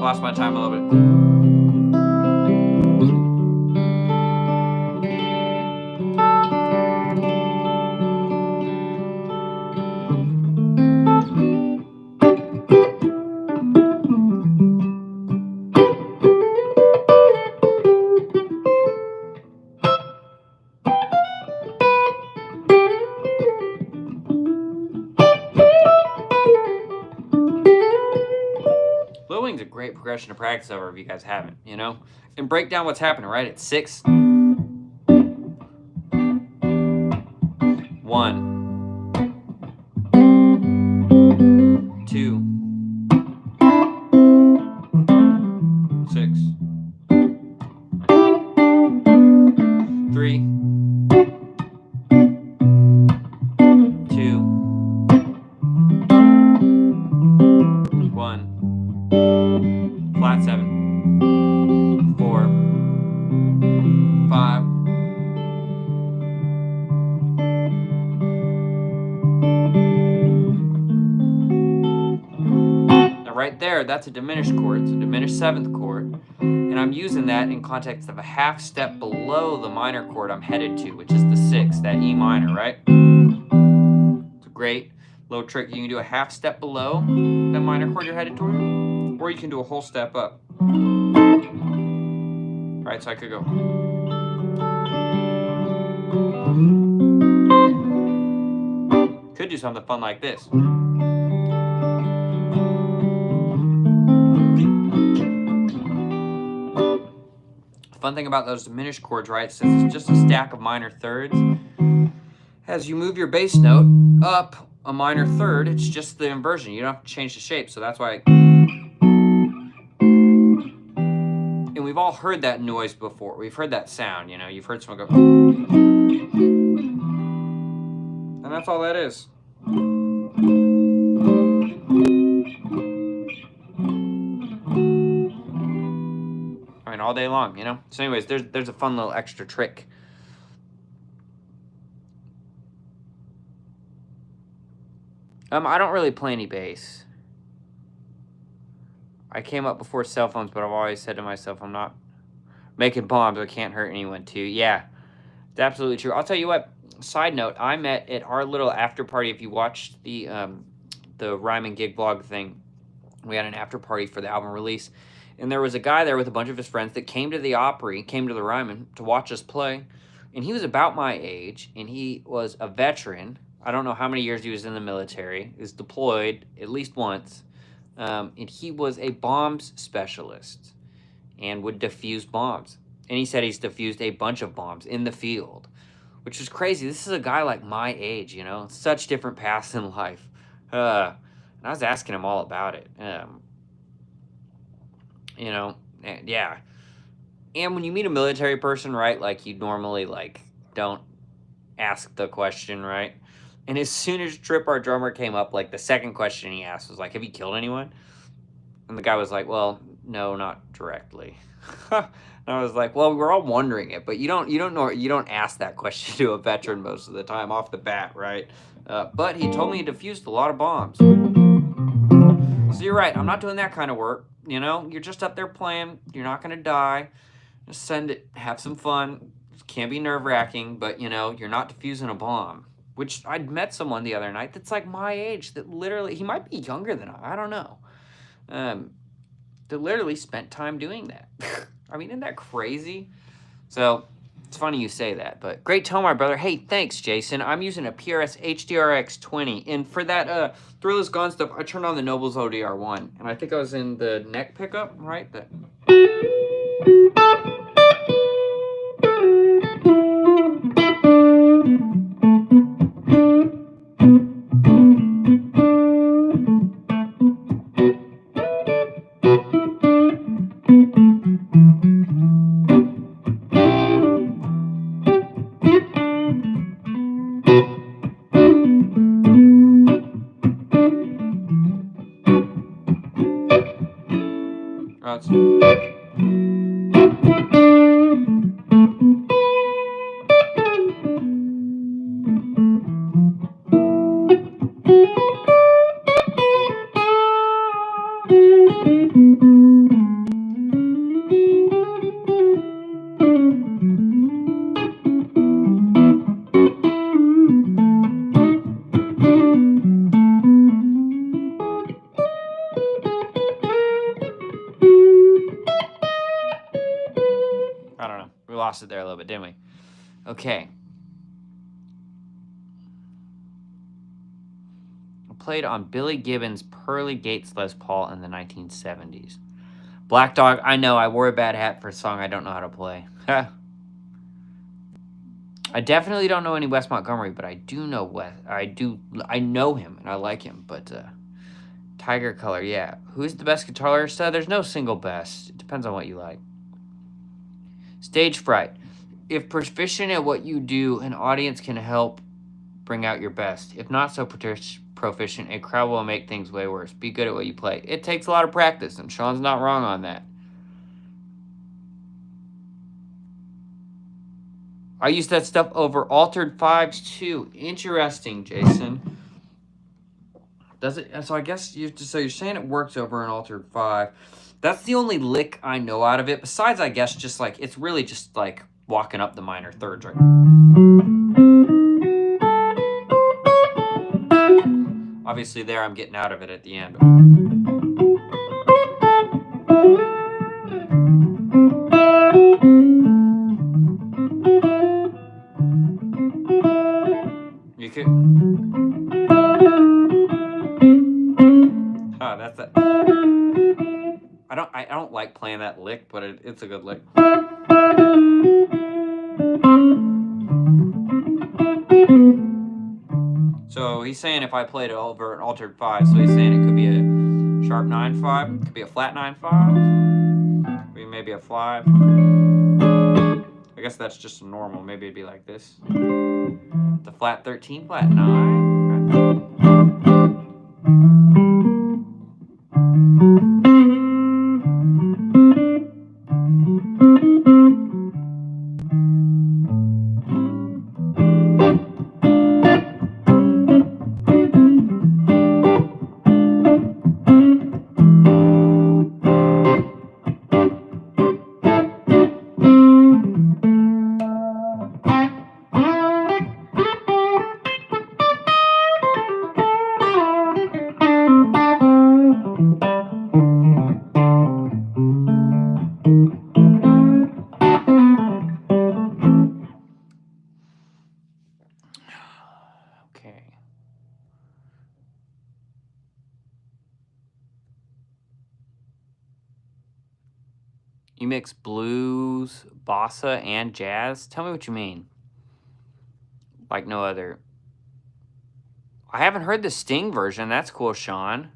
Lost my time a little bit. Little Wing's a great progression to practice over if you guys haven't, you know? And break down what's happening, right? It's 6, 1, 2, 6, 3, 2, 1, flat 7, 4, 5, now right there, that's a diminished chord. It's a diminished 7th chord. And I'm using that in context of a half step below the minor chord I'm headed to, which is the 6, that E minor, right? It's a great little trick. You can do a half step below the minor chord you're headed toward, or you can do a whole step up. Right, so I could go. Could do something fun like this. Fun thing about those diminished chords, right, since it's just a stack of minor thirds, as you move your bass note up a minor third, it's just the inversion. You don't have to change the shape, so that's why. And we've all heard that noise before. We've heard that sound, you know. You've heard someone go. And that's all that is. I mean, all day long, you know? So anyways, there's a fun little extra trick. I don't really play any bass. I came up before cell phones, but I've always said to myself, I'm not making bombs. I can't hurt anyone too. Yeah, it's absolutely true. I'll tell you what, side note, I met at our little after party. If you watched the Ryman Gig Vlog thing, we had an after party for the album release. And there was a guy there with a bunch of his friends that came to the Opry, came to the Ryman to watch us play. And he was about my age, and he was a veteran. I don't know how many years he was in the military. He was deployed at least once. And he was a bombs specialist and would defuse bombs. And he said he's defused a bunch of bombs in the field, which is crazy. This is a guy like my age, you know, such different paths in life. And I was asking him all about it. You know, yeah. And when you meet a military person, right, like you normally like don't ask the question, right? And as soon as Trip, our drummer, came up, like the second question he asked was like, have you killed anyone? And the guy was like, well, no, not directly. And I was like, well, we're all wondering it, but you don't ask that question to a veteran most of the time off the bat, right? But he told me he defused a lot of bombs. So you're right, I'm not doing that kind of work. You know, you're just up there playing. You're not going to die. Just send it. Have some fun. It can be nerve-wracking, but, you know, you're not defusing a bomb. Which I'd met someone the other night that's like my age that literally, he might be younger than I don't know, that literally spent time doing that. I mean, isn't that crazy? So it's funny you say that, but great tone, my brother. Hey, thanks, Jason. I'm using a PRS HDRX 20, and for that Thrill Is Gone stuff, I turned on the Nobles ODR1, and I think I was in the neck pickup, right? That. I don't know. We lost it there a little bit, didn't we? Okay. Played on Billy Gibbons' Pearly Gates Les Paul in the 1970s. Black Dog, I know. I wore a bad hat for a song I don't know how to play. I definitely don't know any Wes Montgomery, but I do know Wes. I know him, and I like him, but Tiger Color, yeah. Who's the best guitarist? There's no single best. It depends on what you like. Stage fright. If proficient at what you do, an audience can help bring out your best. If not so proficient, a crowd will make things way worse. Be good at what you play. It takes a lot of practice, and Sean's not wrong on that. I use that stuff over altered fives too. Interesting, Jason. Does it? So I guess so you're saying it works over an altered five. That's the only lick I know out of it. Besides, I guess just like it's really just like walking up the minor thirds, right? Obviously, there I'm getting out of it at the end. You could. Oh, that's it. I don't like playing that lick, but it's a good lick. So he's saying if I played it over an altered five, so he's saying it could be a sharp 9-5, it could be a flat 9-5, maybe a 5. I guess that's just a normal. Maybe it'd be like this. The flat 13, flat 9. You mix blues, bossa, and jazz? Tell me what you mean. Like no other. I haven't heard the Sting version. That's cool, Sean.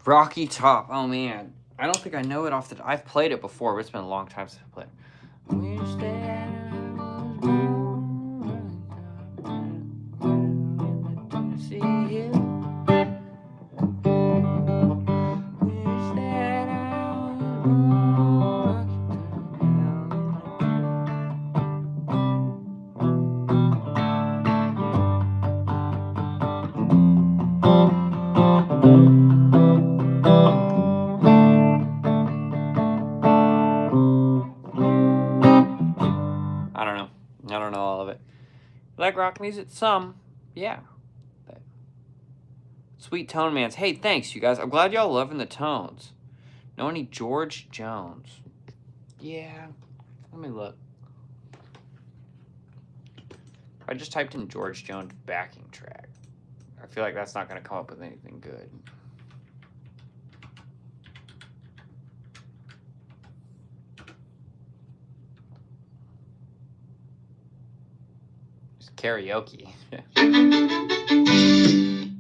Rocky Top. Oh, man. I don't think I know it off the... I've played it before, but it's been a long time since I played it. I don't know all of it. You like rock music? Some. Yeah. Sweet Tone Mans. Hey, thanks, you guys. I'm glad y'all loving the tones. Know any George Jones? Yeah. Let me look. I just typed in George Jones backing track. I feel like that's not going to come up with anything good. It's karaoke.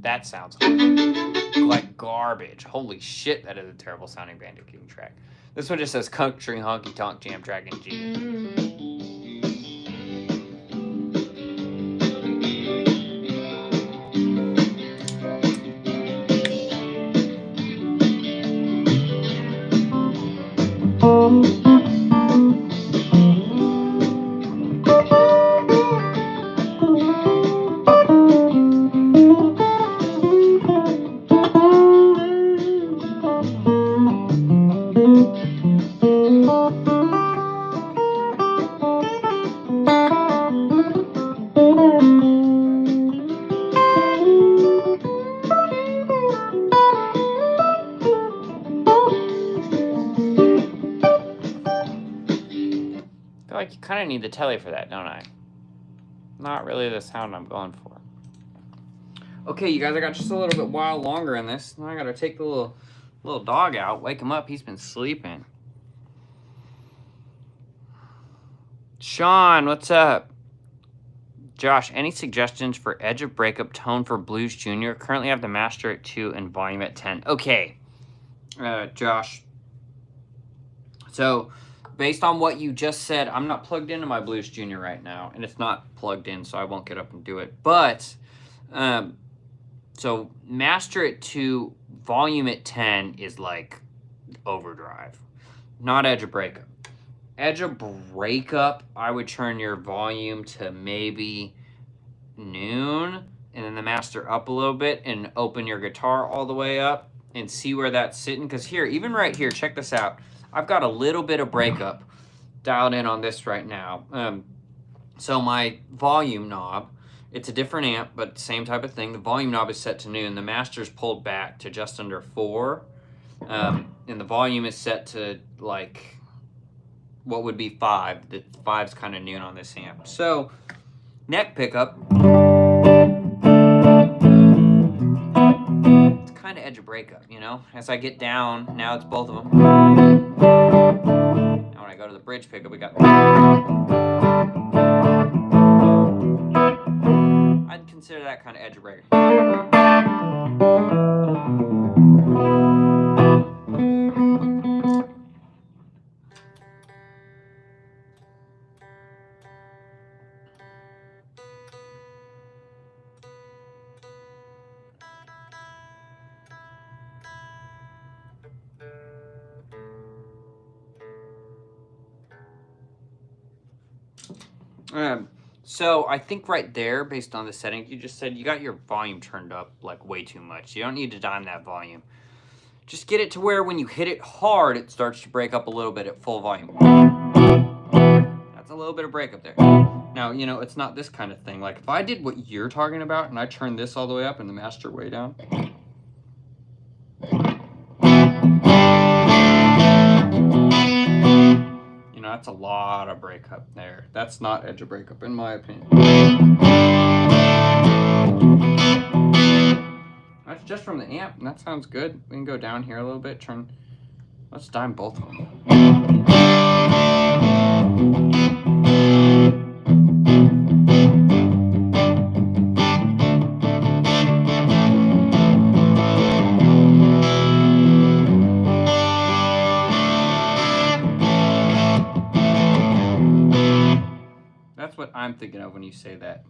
That sounds like garbage. Holy shit, that is a terrible sounding Bandicoot track. This one just says Country Honky Tonk Jam Track in G. like you kind of need the telly for that, don't I? Not really the sound I'm going for. Okay, you guys, I got just a little bit while longer in this. Now I got to take the little dog out, wake him up. He's been sleeping. Sean, what's up? Josh, any suggestions for edge of breakup tone for Blues Junior? Currently have the master at 2 and volume at 10. Okay, Josh. So, based on what you just said, I'm not plugged into my Blues Junior right now, and it's not plugged in, so I won't get up and do it. But, so master at 2, volume at 10 is like overdrive, not edge of breakup. Edge of breakup, I would turn your volume to maybe noon, and then the master up a little bit, and open your guitar all the way up, and see where that's sitting. Because here, even right here, check this out. I've got a little bit of breakup dialed in on this right now. So my volume knob, it's a different amp, but same type of thing. The volume knob is set to noon. The master's pulled back to just under 4, and the volume is set to like what would be 5. The 5's kind of noon on this amp. So neck pickup, it's kind of edge of breakup, you know? As I get down, now it's both of them. Now when I go to the bridge pickup, we got, I'd consider that kind of edge of breakup. So I think right there, based on the settings you just said, you got your volume turned up like way too much. You don't need to dime that volume. Just get it to where when you hit it hard, it starts to break up a little bit at full volume. That's a little bit of breakup there. Now, you know, it's not this kind of thing. Like if I did what you're talking about and I turned this all the way up and the master way down, you know, that's a lot of breakup there. That's not edge of breakup, in my opinion. That's just from the amp, and that sounds good. We can go down here a little bit, let's dime both of them. That's what I'm thinking of when you say that.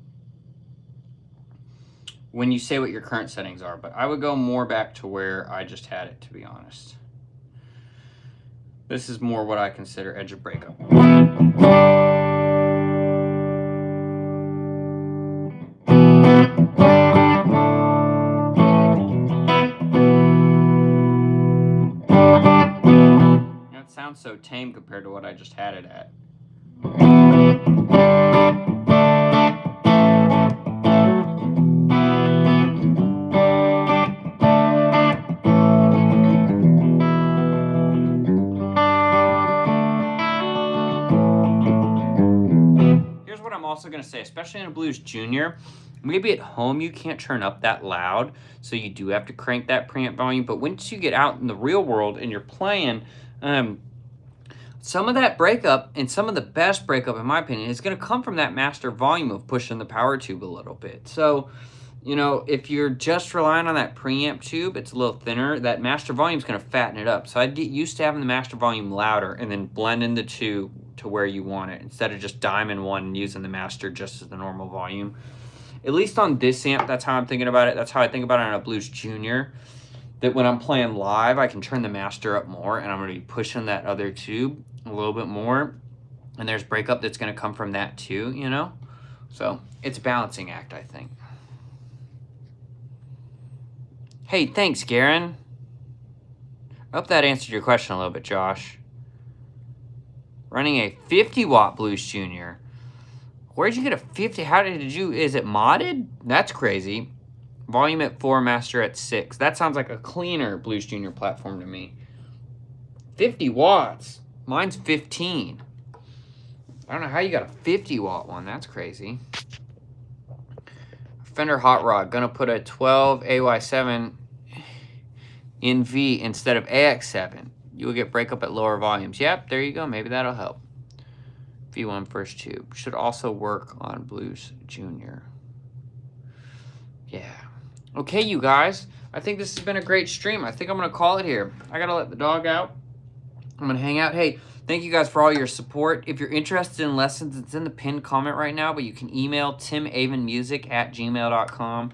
When you say what your current settings are, but I would go more back to where I just had it, to be honest. This is more what I consider edge of breakup. That sounds so tame compared to what I just had it at. Also going to say, especially in a Blues Junior, maybe at home you can't turn up that loud, so you do have to crank that preamp volume. But once you get out in the real world and you're playing, some of that breakup, and some of the best breakup in my opinion, is going to come from that master volume of pushing the power tube a little bit. So, you know, if you're just relying on that preamp tube, it's a little thinner, that master volume is going to fatten it up. So I'd get used to having the master volume louder and then blending the two to where you want it, instead of just diming one and using the master just as the normal volume. At least on this amp, that's how I'm thinking about it. That's how I think about it on a Blues Junior. That when I'm playing live, I can turn the master up more, and I'm going to be pushing that other tube a little bit more. And there's breakup that's going to come from that too, you know? So it's a balancing act, I think. Hey, thanks, Garen. I hope that answered your question a little bit, Josh. Running a 50-watt Blues Junior. Where'd you get a 50? How did you, is it modded? That's crazy. Volume at 4, master at 6. That sounds like a cleaner Blues Junior platform to me. 50 watts. Mine's 15. I don't know how you got a 50-watt one. That's crazy. Fender Hot Rod. Gonna put a 12 AY7 in V instead of AX7. You will get breakup at lower volumes. Yep, there you go. Maybe that'll help. V1 first tube. Should also work on Blues Junior. Yeah. Okay, you guys. I think this has been a great stream. I think I'm going to call it here. I got to let the dog out. I'm going to hang out. Hey, thank you guys for all your support. If you're interested in lessons, it's in the pinned comment right now, but you can email timavenmusic@gmail.com.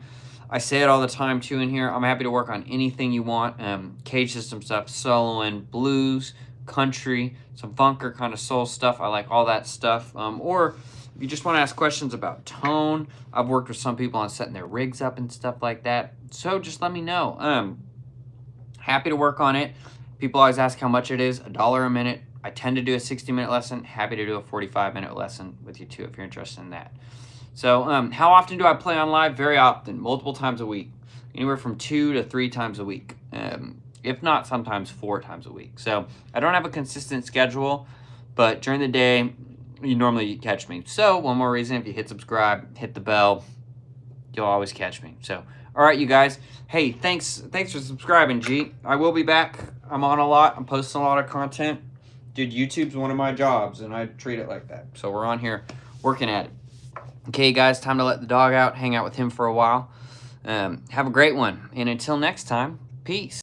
I say it all the time, too, in here. I'm happy to work on anything you want. Cage system stuff, soloing, blues, country, some funker kind of soul stuff. I like all that stuff. Or if you just want to ask questions about tone, I've worked with some people on setting their rigs up and stuff like that. So just let me know. Happy to work on it. People always ask how much it is. $1 a minute. I tend to do a 60-minute lesson. Happy to do a 45-minute lesson with you too if you're interested in that. So how often do I play on live? Very often, multiple times a week. Anywhere from 2 to 3 times a week. If not, sometimes 4 times a week. So I don't have a consistent schedule, but during the day, you normally catch me. So one more reason, if you hit subscribe, hit the bell, you'll always catch me. So, all right, you guys. Hey, thanks for subscribing, G. I will be back. I'm on a lot. I'm posting a lot of content. Dude, YouTube's one of my jobs, and I treat it like that. So we're on here working at it. Okay, guys, time to let the dog out, hang out with him for a while. Have a great one. And until next time, peace.